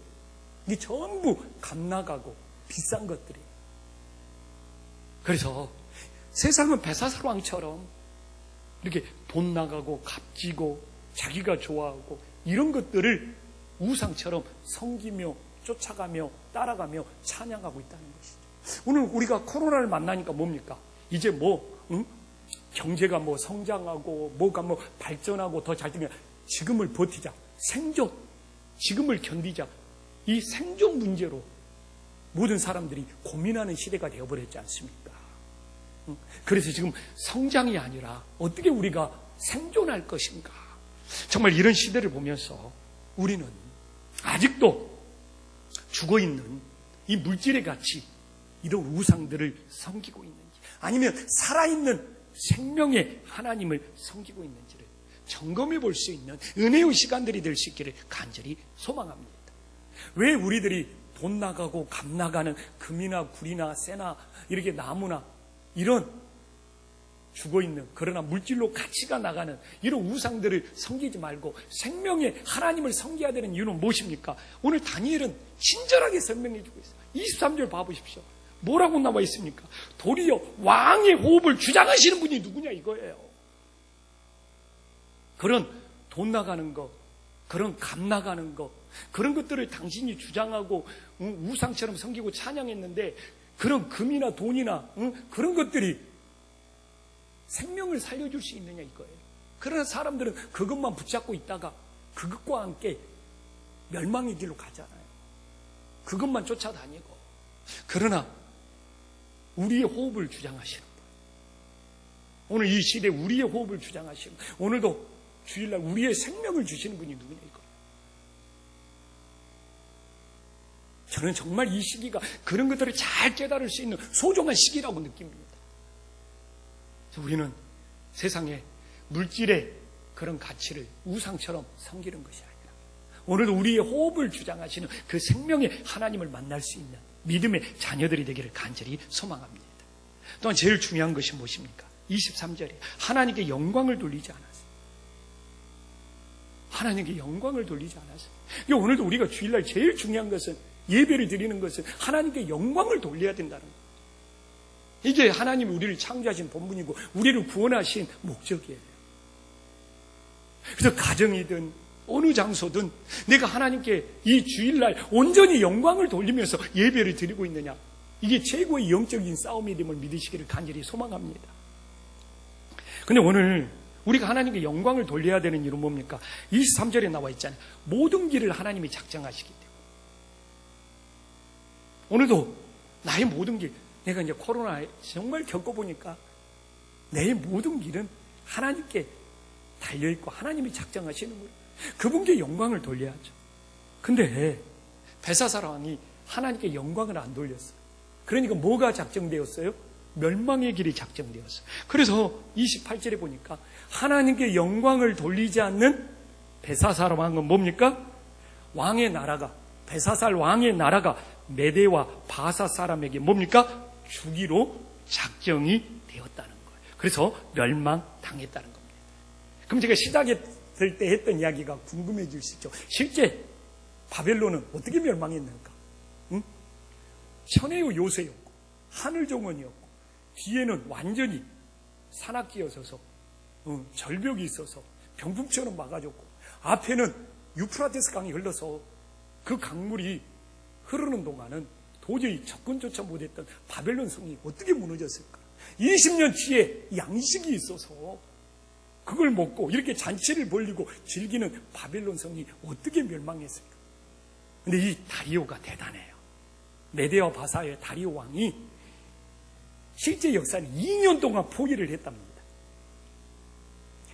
이게 전부 값나가고 비싼 것들이에요. 그래서 세상은 벨사살 왕처럼 이렇게 돈 나가고 값지고 자기가 좋아하고 이런 것들을 우상처럼 섬기며 쫓아가며 따라가며 찬양하고 있다는 것이죠. 오늘 우리가 코로나를 만나니까 뭡니까? 이제 경제가 성장하고 뭐가 발전하고 더 잘 되면 지금을 버티자, 생존, 지금을 견디자, 이 생존 문제로 모든 사람들이 고민하는 시대가 되어버렸지 않습니까? 그래서 지금 성장이 아니라 어떻게 우리가 생존할 것인가. 정말 이런 시대를 보면서 우리는 아직도 죽어있는 이 물질의 가치, 이런 우상들을 섬기고 있는지, 아니면 살아있는 생명의 하나님을 섬기고 있는지를 점검해 볼 수 있는 은혜의 시간들이 될 수 있기를 간절히 소망합니다. 왜 우리들이 돈 나가고 값 나가는 금이나 구리나 쇠나 이렇게 나무나 이런 죽어있는, 그러나 물질로 가치가 나가는 이런 우상들을 섬기지 말고 생명의 하나님을 섬겨야 되는 이유는 무엇입니까? 오늘 다니엘은 친절하게 설명해 주고 있어요. 23절 봐보십시오. 뭐라고 나와 있습니까? 도리어 왕의 호흡을 주장하시는 분이 누구냐 이거예요. 그런 돈 나가는 거, 그런 값 나가는 거, 그런 것들을 당신이 주장하고 우상처럼 섬기고 찬양했는데, 그런 금이나 돈이나 그런 것들이 생명을 살려줄 수 있느냐 이거예요. 그러나 사람들은 그것만 붙잡고 있다가 그것과 함께 멸망의 길로 가잖아요. 그것만 쫓아다니고. 그러나 우리의 호흡을 주장하시는 분, 오늘 이 시대에 우리의 호흡을 주장하시고 오늘도 주일날 우리의 생명을 주시는 분이 누구냐 이거. 저는 정말 이 시기가 그런 것들을 잘 깨달을 수 있는 소중한 시기라고 느낍니다. 우리는 세상에 물질의 그런 가치를 우상처럼 섬기는 것이 아니라 오늘도 우리의 호흡을 주장하시는 그 생명의 하나님을 만날 수 있는 믿음의 자녀들이 되기를 간절히 소망합니다. 또한 제일 중요한 것이 무엇입니까? 23절에 하나님께 영광을 돌리지 않았어요. 하나님께 영광을 돌리지 않았어요. 오늘도 우리가 주일날 제일 중요한 것은 예배를 드리는 것은 하나님께 영광을 돌려야 된다는 거예요. 이게 하나님이 우리를 창조하신 본분이고 우리를 구원하신 목적이에요. 그래서 가정이든 어느 장소든 내가 하나님께 이 주일날 온전히 영광을 돌리면서 예배를 드리고 있느냐, 이게 최고의 영적인 싸움이 됨을 믿으시기를 간절히 소망합니다. 근데 오늘 우리가 하나님께 영광을 돌려야 되는 이유는 뭡니까? 23절에 나와 있잖아요. 모든 길을 하나님이 작정하시기 때문에. 오늘도 나의 모든 길, 내가 이제 코로나에 정말 겪어보니까 내 모든 길은 하나님께 달려있고 하나님이 작정하시는 거예요. 그분께 영광을 돌려야죠. 근데 벨사살 왕이 하나님께 영광을 안 돌렸어요. 그러니까 뭐가 작정되었어요? 멸망의 길이 작정되었어요. 그래서 28절에 보니까 하나님께 영광을 돌리지 않는 벨사살 왕은 뭡니까? 왕의 나라가, 벨사살 왕의 나라가 메대와 바사 사람에게 뭡니까? 주기로 작정이 되었다는 거예요. 그래서 멸망당했다는 겁니다. 그럼 제가 시작했을 때 했던 이야기가 궁금해질 수 있죠. 실제 바벨론은 어떻게 멸망했는가? 응? 천혜의 요새였고 하늘정원이었고 뒤에는 완전히 산악지여서서 절벽이 있어서 병풍처럼 막아줬고 앞에는 유프라테스 강이 흘러서 그 강물이 흐르는 동안은 도저히 접근조차 못했던 바벨론 성이 어떻게 무너졌을까? 20년치의 양식이 있어서 그걸 먹고 이렇게 잔치를 벌리고 즐기는 바벨론 성이 어떻게 멸망했을까? 근데 이 다리오가 대단해요. 메대와 바사의 다리오 왕이 실제 역사는 2년 동안 포기를 했답니다.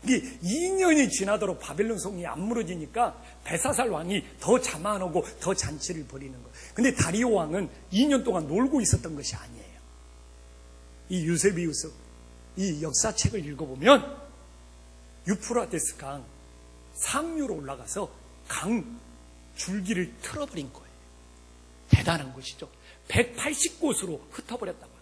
이게 2년이 지나도록 바벨론 성이 안 무너지니까 벨사살 왕이 더 자만하고 더 잔치를 벌이는 거예요. 근데 다리오 왕은 2년 동안 놀고 있었던 것이 아니에요. 이 유세비우스 이 역사책을 읽어보면 유프라테스 강 상류로 올라가서 강 줄기를 틀어버린 거예요. 대단한 것이죠. 180곳으로 흩어버렸다고 합니다.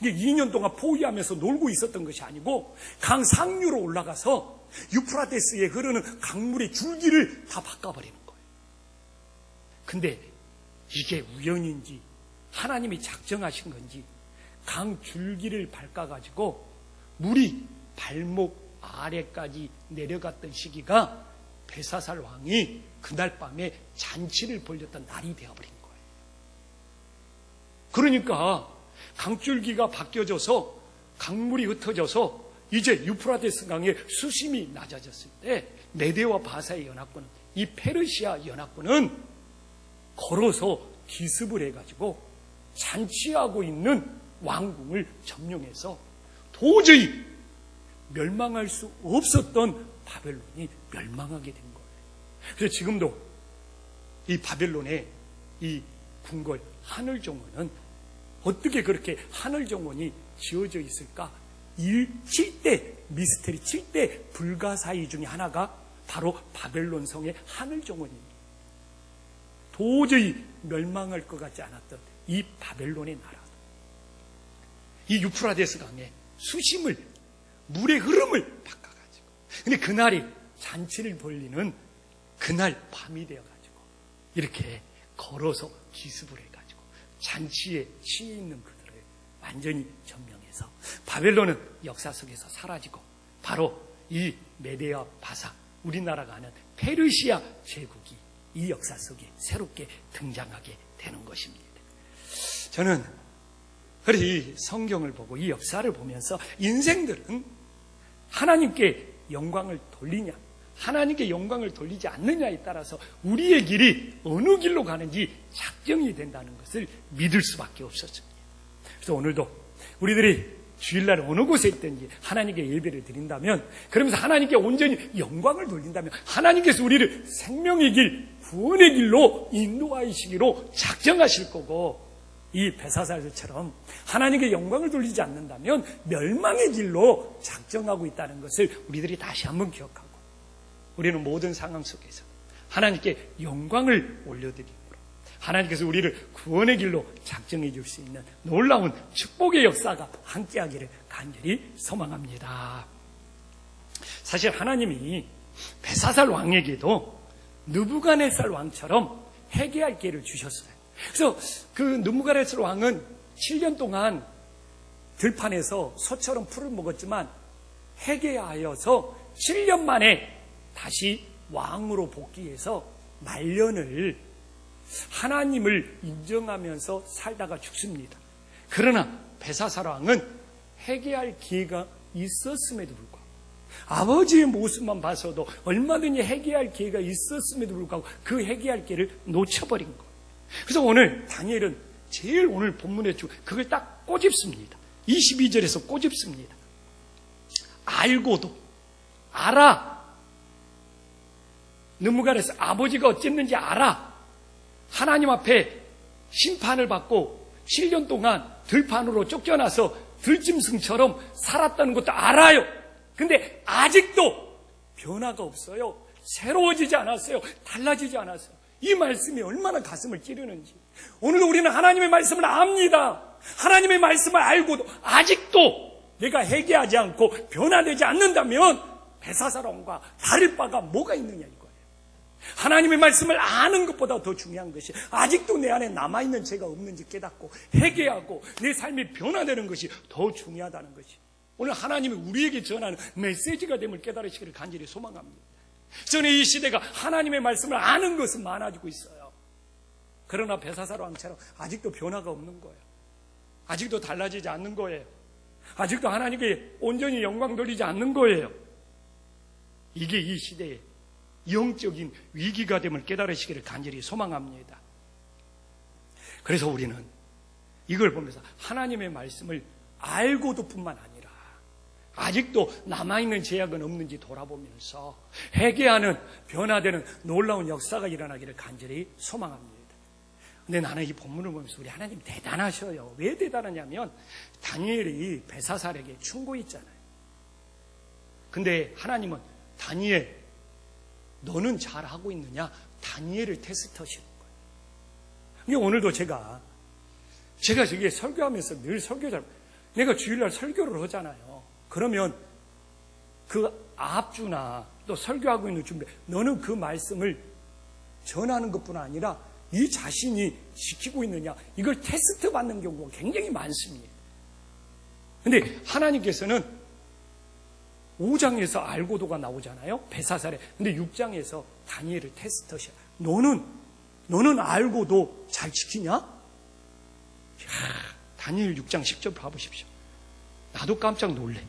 이게 2년 동안 포위하면서 놀고 있었던 것이 아니고 강 상류로 올라가서 유프라테스에 흐르는 강물의 줄기를 다 바꿔버리는 거예요. 근데 이게 우연인지 하나님이 작정하신 건지 강 줄기를 밟아가지고 물이 발목 아래까지 내려갔던 시기가 벨사살 왕이 그날 밤에 잔치를 벌였던 날이 되어버린 거예요. 그러니까 강줄기가 바뀌어져서 강물이 흩어져서 이제 유프라테스 강의 수심이 낮아졌을 때 메대와 바사의 연합군, 이 페르시아 연합군은 걸어서 기습을 해가지고 잔치하고 있는 왕궁을 점령해서 도저히 멸망할 수 없었던 바벨론이 멸망하게 된 거예요. 그래서 지금도 이 바벨론의 이 궁궐 하늘정원은 어떻게 그렇게 하늘정원이 지어져 있을까? 7대 미스테리, 7대 불가사의 중에 하나가 바로 바벨론 성의 하늘정원입니다. 도저히 멸망할 것 같지 않았던 이 바벨론의 나라도 이 유프라테스 강의 수심을 물의 흐름을 바꿔가지고 근데 그날이 잔치를 벌리는 그날 밤이 되어가지고 이렇게 걸어서 기습을 해가지고 잔치에 취해 있는 그들을 완전히 점령해서 바벨론은 역사 속에서 사라지고 바로 이 메대와 바사 우리나라가 아는 페르시아 제국이 이 역사 속에 새롭게 등장하게 되는 것입니다. 저는 그래서 이 성경을 보고 이 역사를 보면서 인생들은 하나님께 영광을 돌리냐 하나님께 영광을 돌리지 않느냐에 따라서 우리의 길이 어느 길로 가는지 작정이 된다는 것을 믿을 수밖에 없었습니다. 그래서 오늘도 우리들이 주일날 어느 곳에 있든지 하나님께 예배를 드린다면, 그러면서 하나님께 온전히 영광을 돌린다면 하나님께서 우리를 생명의 길, 구원의 길로 인도하시기로 작정하실 거고, 이 베사사들처럼 하나님께 영광을 돌리지 않는다면 멸망의 길로 작정하고 있다는 것을 우리들이 다시 한번 기억하고, 우리는 모든 상황 속에서 하나님께 영광을 올려드리므로 하나님께서 우리를 구원의 길로 작정해 줄 수 있는 놀라운 축복의 역사가 함께하기를 간절히 소망합니다. 사실 하나님이 베사살 왕에게도 느부갓네살 왕처럼 회개할 기회를 주셨어요. 그래서 그 느부갓네살 왕은 7년 동안 들판에서 소처럼 풀을 먹었지만 회개하여서 7년 만에 다시 왕으로 복귀해서 말년을 하나님을 인정하면서 살다가 죽습니다. 그러나 베사살 왕은 회개할 기회가 있었음에도 불구하고, 아버지의 모습만 봐서도 얼마든지 회개할 기회가 있었음에도 불구하고 그 회개할 기회를 놓쳐버린 거예요. 그래서 오늘 다니엘은 제일 오늘 본문에 그걸 딱 꼬집습니다. 22절에서 꼬집습니다. 알고도, 알아. 느부갓네살 아버지가 어쨌는지 알아. 하나님 앞에 심판을 받고 7년 동안 들판으로 쫓겨나서 들짐승처럼 살았다는 것도 알아요. 근데 아직도 변화가 없어요. 새로워지지 않았어요. 달라지지 않았어요. 이 말씀이 얼마나 가슴을 찌르는지. 오늘도 우리는 하나님의 말씀을 압니다. 하나님의 말씀을 알고도 아직도 내가 회개하지 않고 변화되지 않는다면 베사살 왕과 다를 바가 뭐가 있느냐 이거예요. 하나님의 말씀을 아는 것보다 더 중요한 것이 아직도 내 안에 남아있는 죄가 없는지 깨닫고 회개하고 내 삶이 변화되는 것이 더 중요하다는 것이, 오늘 하나님이 우리에게 전하는 메시지가 됨을 깨달으시기를 간절히 소망합니다. 저는 이 시대가 하나님의 말씀을 아는 것은 많아지고 있어요. 그러나 베사살 왕처럼 아직도 변화가 없는 거예요. 아직도 달라지지 않는 거예요. 아직도 하나님께 온전히 영광 돌리지 않는 거예요. 이게 이 시대의 영적인 위기가 됨을 깨달으시기를 간절히 소망합니다. 그래서 우리는 이걸 보면서 하나님의 말씀을 알고도 뿐만 아니라 아직도 남아있는 제약은 없는지 돌아보면서 회개하는, 변화되는 놀라운 역사가 일어나기를 간절히 소망합니다. 근데 나는 이 본문을 보면서 우리 하나님 대단하셔요. 왜 대단하냐면 다니엘이 베사살에게 충고했잖아요. 근데 하나님은 다니엘, 너는 잘하고 있느냐? 다니엘을 테스트하시는 거예요. 그러니까 오늘도 제가 저기 설교하면서 늘 내가 주일날 설교를 하잖아요. 그러면 그 앞주나 또 설교하고 있는 준비, 너는 그 말씀을 전하는 것뿐 아니라 이 자신이 지키고 있느냐, 이걸 테스트 받는 경우가 굉장히 많습니다. 근데 하나님께서는 5장에서 알고도가 나오잖아요. 베사살에. 근데 6장에서 다니엘을 테스트하셔. 너는 알고도 잘 지키냐? 다니엘 6장 10절 봐보십시오. 나도 깜짝 놀래.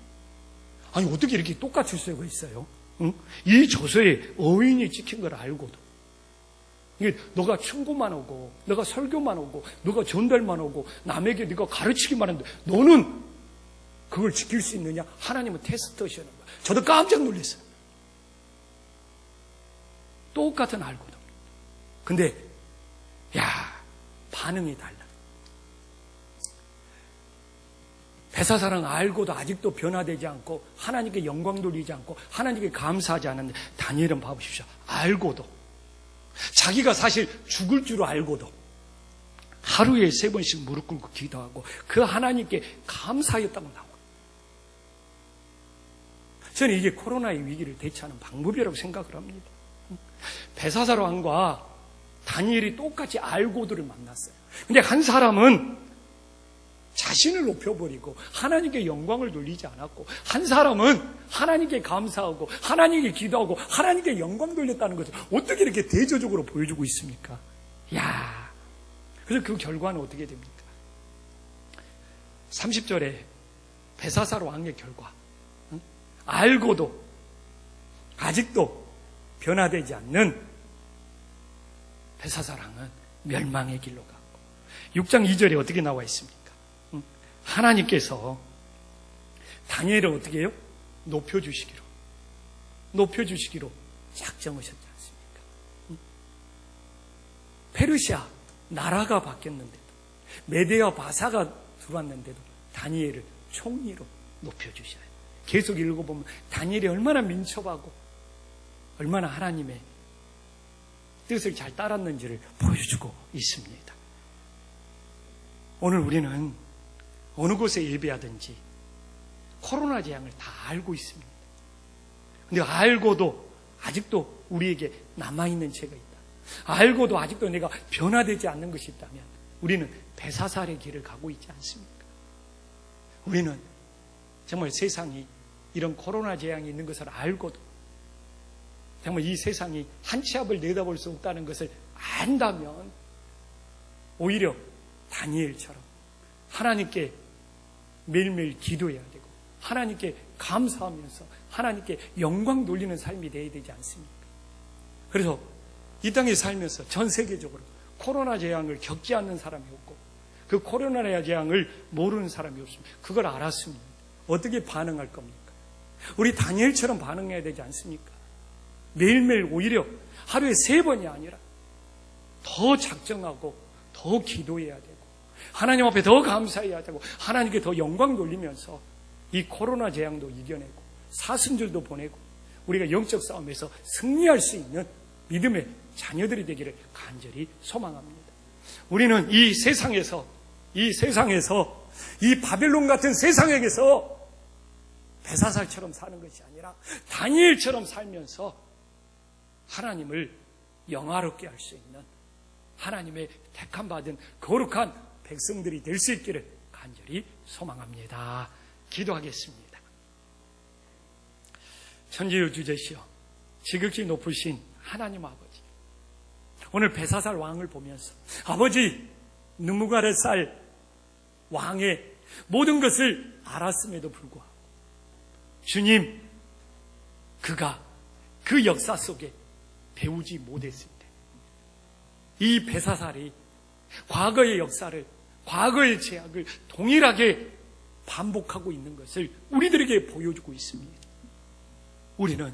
아니 어떻게 이렇게 똑같을 수가 있어요? 응? 이 저서에 어인이 찍힌 걸 알고도. 이게 너가 충고만 오고, 너가 설교만 오고, 너가 전달만 오고, 남에게 네가 가르치기만 하는데 너는 그걸 지킬 수 있느냐? 하나님은 테스트하시는 거예요. 저도 깜짝 놀랐어요. 똑같은 알고도. 근데 반응이 달라. 베사사랑 알고도 아직도 변화되지 않고 하나님께 영광 돌리지 않고 하나님께 감사하지 않는데, 다니엘은 봐보십시오. 알고도, 자기가 사실 죽을 줄 알고도 하루에 3번씩 무릎 꿇고 기도하고 그 하나님께 감사했다고 나와요. 저는 이게 코로나의 위기를 대처하는 방법이라고 생각을 합니다. 베사살 왕과 다니엘이 똑같이 알고도를 만났어요. 근데 한 사람은 자신을 높여버리고 하나님께 영광을 돌리지 않았고, 한 사람은 하나님께 감사하고 하나님께 기도하고 하나님께 영광 돌렸다는 것을 어떻게 이렇게 대조적으로 보여주고 있습니까? 그래서 그 결과는 어떻게 됩니까? 30절에 베사살 왕의 결과, 알고도 아직도 변화되지 않는 베사살 왕은 멸망의 길로 갔고, 6장 2절에 어떻게 나와 있습니까? 하나님께서 다니엘은 어떻게 해요? 높여주시기로 작정하셨지 않습니까? 페르시아 나라가 바뀌었는데도, 메데와 바사가 들어왔는데도 다니엘을 총리로 높여주셔요. 계속 읽어보면 다니엘이 얼마나 민첩하고 얼마나 하나님의 뜻을 잘 따랐는지를 보여주고 있습니다. 오늘 우리는 어느 곳에 예배하든지 코로나 재앙을 다 알고 있습니다. 근데 알고도 아직도 우리에게 남아있는 죄가 있다. 알고도 아직도 내가 변화되지 않는 것이 있다면 우리는 배사살의 길을 가고 있지 않습니까? 우리는 정말 세상이 이런 코로나 재앙이 있는 것을 알고도 정말 이 세상이 한 치 앞을 내다볼 수 없다는 것을 안다면 오히려 다니엘처럼 하나님께 매일매일 기도해야 되고 하나님께 감사하면서 하나님께 영광 돌리는 삶이 되어야 되지 않습니까? 그래서 이 땅에 살면서 전 세계적으로 코로나 재앙을 겪지 않는 사람이 없고 그 코로나 재앙을 모르는 사람이 없습니다. 그걸 알았습니다. 어떻게 반응할 겁니까? 우리 다니엘처럼 반응해야 되지 않습니까? 매일매일 오히려 하루에 3번이 아니라 더 작정하고 더 기도해야 되고 하나님 앞에 더 감사해야 되고 하나님께 더 영광 돌리면서 이 코로나 재앙도 이겨내고 사순절도 보내고 우리가 영적 싸움에서 승리할 수 있는 믿음의 자녀들이 되기를 간절히 소망합니다. 우리는 이 세상에서 이 바벨론 같은 세상에서 베사살처럼 사는 것이 아니라 다니엘처럼 살면서 하나님을 영화롭게 할 수 있는 하나님의 택함받은 거룩한 백성들이 될 수 있기를 간절히 소망합니다. 기도하겠습니다. 천지의 주제시여 지극히 높으신 하나님 아버지, 오늘 베사살 왕을 보면서 아버지 느부갓네살 왕의 모든 것을 알았음에도 불구하고 주님, 그가 그 역사 속에 배우지 못했을 때 이 베사살이 과거의 역사를, 과거의 죄악을 동일하게 반복하고 있는 것을 우리들에게 보여주고 있습니다. 우리는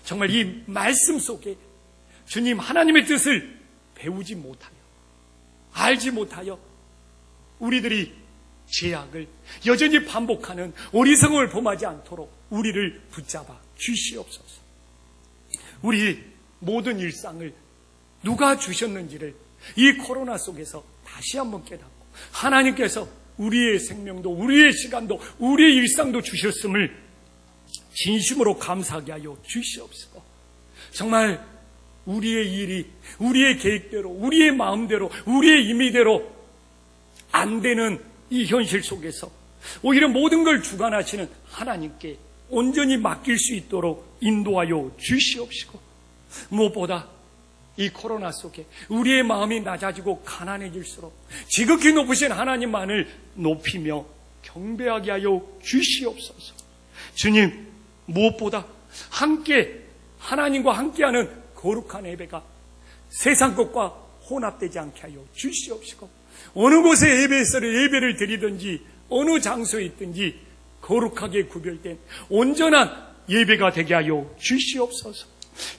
정말 이 말씀 속에 주님 하나님의 뜻을 배우지 못하여, 알지 못하여 우리들이 죄악을 여전히 반복하는 어리석음을 범하지 않도록 우리를 붙잡아 주시옵소서. 우리 모든 일상을 누가 주셨는지를 이 코로나 속에서 다시 한번 깨닫고 하나님께서 우리의 생명도 우리의 시간도 우리의 일상도 주셨음을 진심으로 감사하게 하여 주시옵소서. 정말 우리의 일이 우리의 계획대로 우리의 마음대로 우리의 임의대로 안 되는 이 현실 속에서 오히려 모든 걸 주관하시는 하나님께 온전히 맡길 수 있도록 인도하여 주시옵시고, 무엇보다 이 코로나 속에 우리의 마음이 낮아지고 가난해질수록 지극히 높으신 하나님만을 높이며 경배하게 하여 주시옵소서. 주님, 무엇보다 함께 하나님과 함께하는 거룩한 예배가 세상 것과 혼합되지 않게 하여 주시옵시고, 어느 곳에 예배를 드리든지 어느 장소에 있든지 거룩하게 구별된 온전한 예배가 되게 하여 주시옵소서.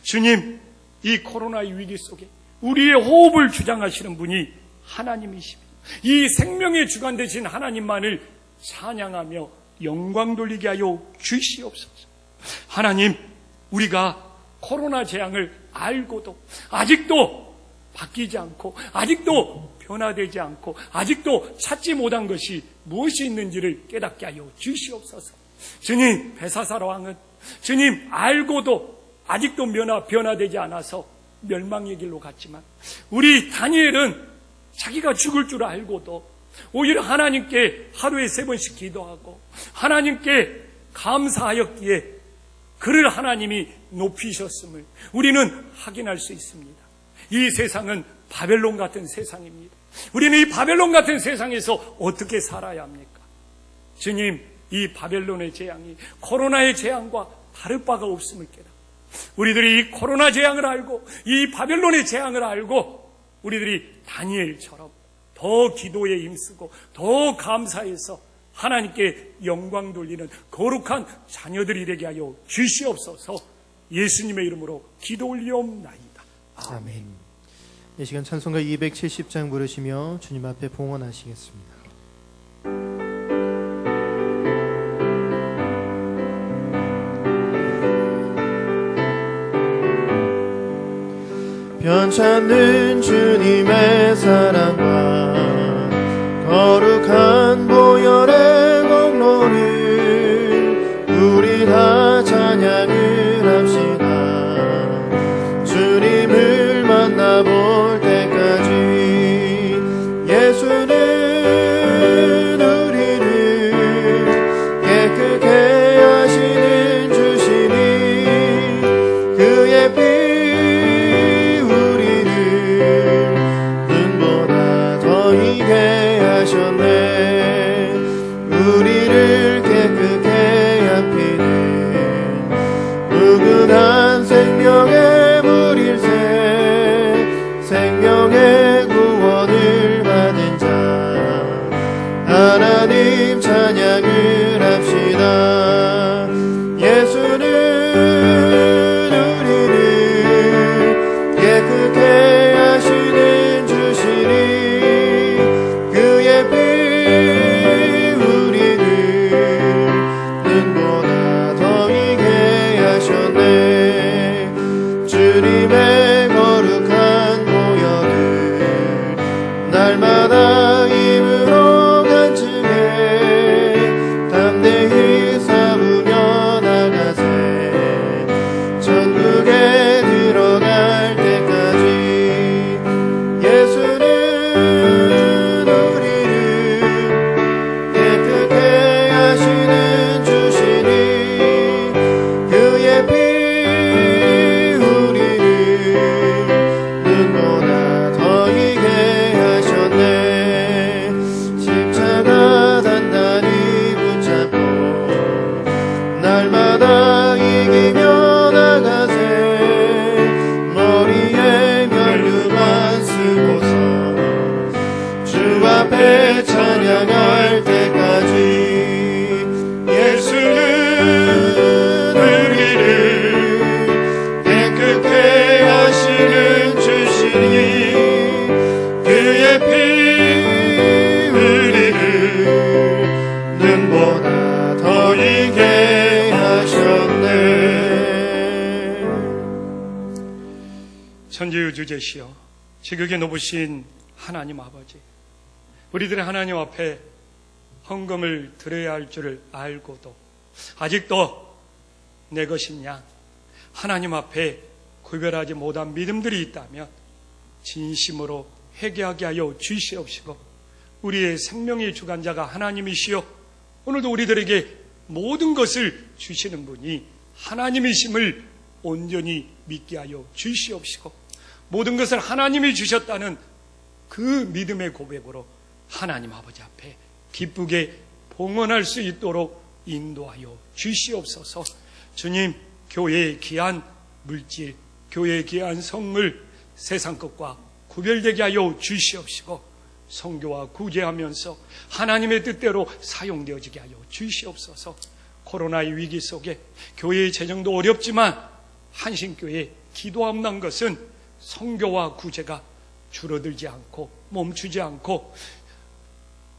주님, 이 코로나의 위기 속에 우리의 호흡을 주장하시는 분이 하나님이십니다. 이 생명의 주관 되신 하나님만을 찬양하며 영광 돌리게 하여 주시옵소서. 하나님, 우리가 코로나 재앙을 알고도 아직도 바뀌지 않고 아직도 변화되지 않고 아직도 찾지 못한 것이 무엇이 있는지를 깨닫게 하여 주시옵소서. 주님, 베사살 왕은 주님 알고도 아직도 변화되지 않아서 멸망의 길로 갔지만 우리 다니엘은 자기가 죽을 줄 알고도 오히려 하나님께 하루에 3번씩 기도하고 하나님께 감사하였기에 그를 하나님이 높이셨음을 우리는 확인할 수 있습니다. 이 세상은 바벨론 같은 세상입니다. 우리는 이 바벨론 같은 세상에서 어떻게 살아야 합니까? 주님, 이 바벨론의 재앙이 코로나의 재앙과 다를 바가 없음을 깨닫고 우리들이 이 코로나 재앙을 알고 이 바벨론의 재앙을 알고 우리들이 다니엘처럼 더 기도에 힘쓰고 더 감사해서 하나님께 영광 돌리는 거룩한 자녀들이 되게 하여 주시옵소서. 예수님의 이름으로 기도 올리옵나이다. 아멘. 이 시간 찬송가 270장 부르시며 주님 앞에 봉헌하시겠습니다. 변찮는 주님의 사랑과 거룩한 보혈의 공로를 우리 다 찬양을 합시다. 주님을 만나볼 때까지 예수는 우리를 깨끗게 하시는 주시니 그의 피 우리를 깨끗게 합히는 무궁한 생명의 물일새 생명의 구원을 받은 자 하나님 찬양을 합시다. 예수는 우리를 깨끗게 하시는 주시니 그의 피 주님의 거룩한 보혈을 날마다 입으로 간증해 담대히 삼으며 나가세 천국에 들어갈 때까지 예수는 우리를 깨끗게 하시는 주시니 그의 피 눈보다 더 이게 하셨네. 십자가 단단히 붙잡고 날마다 이기며 나가세 머리에 면류관 쓰고서 주 앞에 찬양할 때까지 예수는 우리를 깨끗게 하시는 그의 피 우리를 눈보다 더 이게 하셨네. 천지의 주제시여 지극히 높으신 하나님 아버지, 우리들의 하나님 앞에 헌금을 드려야 할 줄을 알고도 아직도 내 것이냐 하나님 앞에 구별하지 못한 믿음들이 있다면 진심으로 회개하게 하여 주시옵시고 우리의 생명의 주관자가 하나님이시여 오늘도 우리들에게 모든 것을 주시는 분이 하나님이심을 온전히 믿게 하여 주시옵시고 모든 것을 하나님이 주셨다는 그 믿음의 고백으로 하나님 아버지 앞에 기쁘게 봉헌할 수 있도록 인도하여 주시옵소서. 주님, 교회의 귀한 물질, 교회의 귀한 성물 세상 것과 구별되게 하여 주시옵시고 선교와 구제하면서 하나님의 뜻대로 사용되어지게 하여 주시옵소서. 코로나의 위기 속에 교회의 재정도 어렵지만 한신교회 기도함난 것은 선교와 구제가 줄어들지 않고 멈추지 않고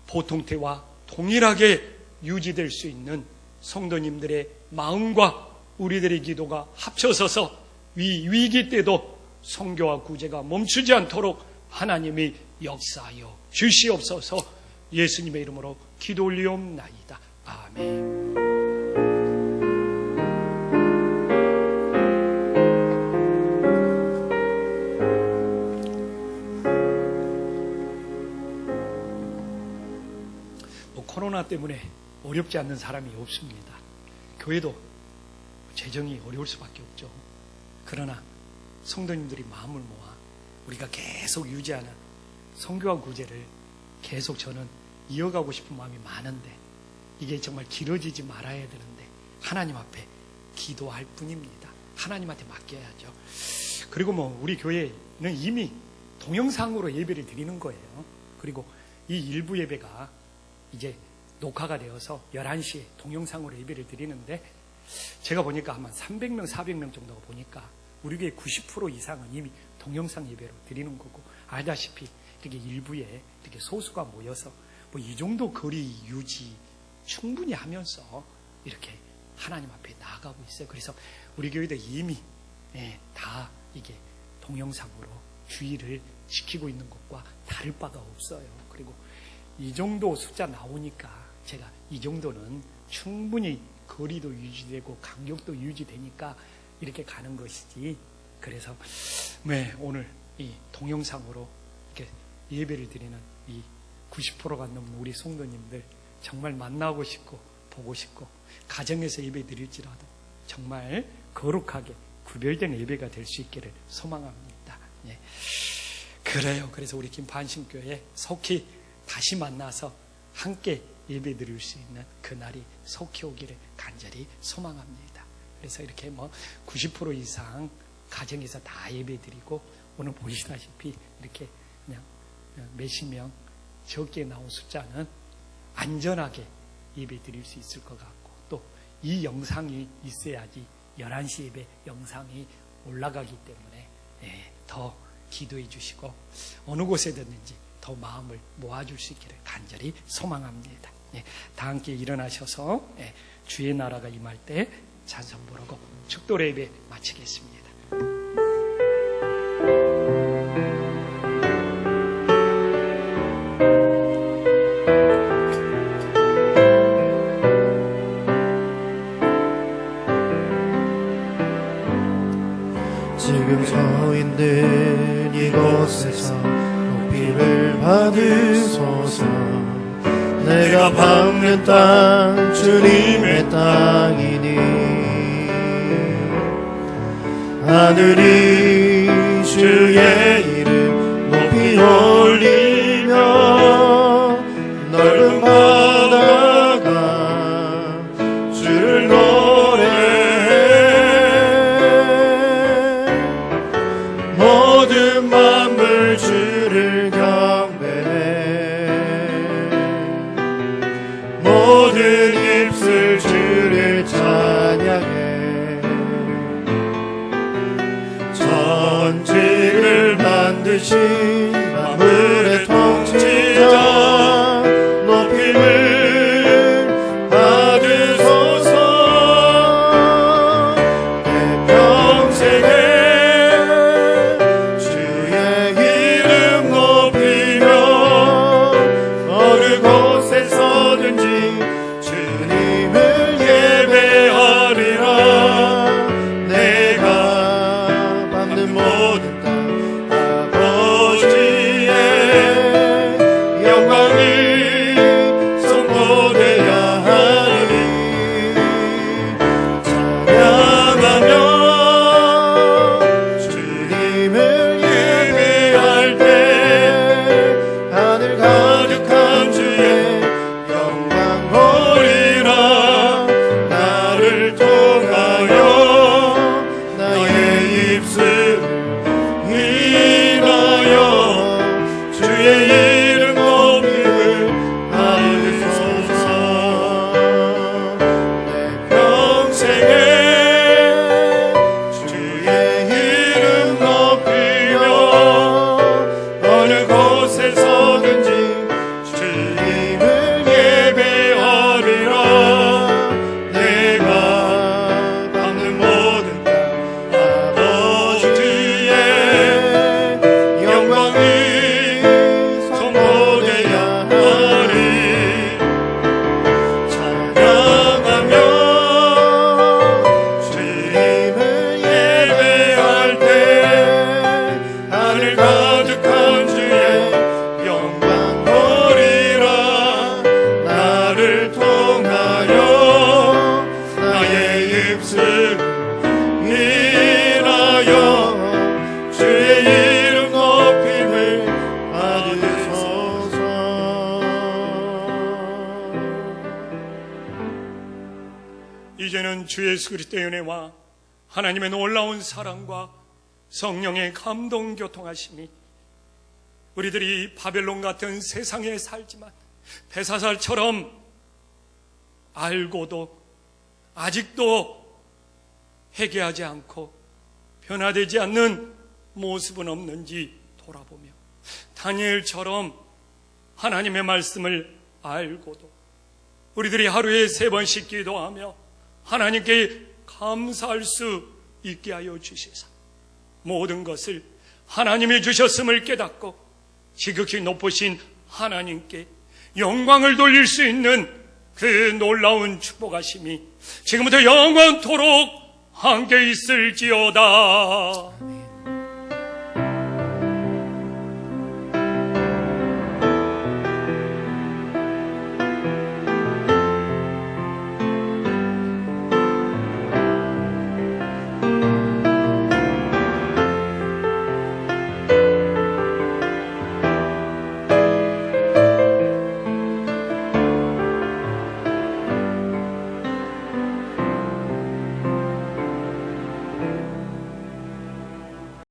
보통태와 동일하게 유지될 수 있는 성도님들의 마음과 우리들의 기도가 합쳐서서 위기 때도 선교와 구제가 멈추지 않도록 하나님이 역사하여 주시옵소서. 예수님의 이름으로 기도 올리옵나이다. 아멘. 코로나 때문에 어렵지 않는 사람이 없습니다. 교회도 재정이 어려울 수밖에 없죠. 그러나 성도님들이 마음을 모아 우리가 계속 유지하는 선교와 구제를 계속 저는 이어가고 싶은 마음이 많은데 이게 정말 길어지지 말아야 되는데 하나님 앞에 기도할 뿐입니다. 하나님한테 맡겨야죠. 그리고 우리 교회는 이미 동영상으로 예배를 드리는 거예요. 그리고 이 일부 예배가 이제 녹화가 되어서 11시에 동영상으로 예배를 드리는데 제가 보니까 아마 300명, 400명 정도가 보니까 우리 교회 90% 이상은 이미 동영상 예배로 드리는 거고, 알다시피 이렇게 일부에 이렇게 소수가 모여서 뭐 이 정도 거리 유지 충분히 하면서 이렇게 하나님 앞에 나아가고 있어요. 그래서 우리 교회도 이미 다 이게 동영상으로 주의를 지키고 있는 것과 다를 바가 없어요. 그리고 이 정도 숫자 나오니까 제가 이 정도는 충분히 거리도 유지되고 간격도 유지되니까 이렇게 가는 것이지, 그래서 오늘 이 동영상으로 이렇게 예배를 드리는 이 90%가 넘는 우리 성도님들 정말 만나고 싶고 보고 싶고, 가정에서 예배 드릴지라도 정말 거룩하게 구별된 예배가 될 수 있기를 소망합니다. 예. 그래요. 그래서 우리 김판신교회 속히 다시 만나서 함께 예배 드릴 수 있는 그날이 속히 오기를 간절히 소망합니다. 그래서 이렇게 90% 이상 가정에서 다 예배 드리고, 오늘 보시다시피 이렇게 그냥 몇십 명 적게 나온 숫자는 안전하게 예배 드릴 수 있을 것 같고, 또 이 영상이 있어야지 11시 예배 영상이 올라가기 때문에 더 기도해 주시고 어느 곳에 든지 더 마음을 모아줄 수 있기를 간절히 소망합니다. 다 함께 일어나셔서 주의 나라가 임할 때 찬송 부르고 축도 예배 마치겠습니다. 지금 서 있는 이곳에서 높임을 받으소서. 내가 밟는 땅 주님의 땅이니 하늘이 주의 이름 높이 올리며 넓은 바다가 주를 노래해 모든 만물 주를 경배해 모든 입술 주를 찬양해 전직을 만드신 만물의 통치자 높임을 받으소서. 내 평생에 주의 이름 높이며 어느 곳에서든지 주님을 예배하리라. 내가 밟는 모든 땅 아버지의 영광이 선포되어야 하리. 찬양하며 주님을 예배할 때 하늘 가득한 주의 영광 보리라. 나를 통하여 나의 입술을 인하여 주의 이름 높임을 받으소서. 내 평생에 주의 이름 높이며 어느 곳에서든지 주님을 예배하리라. 내가 밟는 모든 땅 아버지의 영광이 선포되어야 하리. 찬양하며 주님을 예배할 때 하늘 가득한 주의 영광 보리라. 나를 통하여 나의 입술을 인하여 주의 이름 높임을 받으소서. 이제는 주 예수 그리스도의 은혜와 하나님의 놀라운 사랑과 성령의 감동 교통하심이 우리들이 바벨론 같은 세상에 살지만 폐사살처럼 알고도 아직도 회개하지 않고 변화되지 않는 모습은 없는지 돌아보며 다니엘처럼 하나님의 말씀을 알고도 우리들이 하루에 3번씩 기도하며 하나님께 감사할 수 있게 하여 주시사 모든 것을 하나님이 주셨음을 깨닫고 지극히 높으신 하나님께 영광을 돌릴 수 있는 그 놀라운 축복하심이 지금부터 영원토록 함께 있을지어다.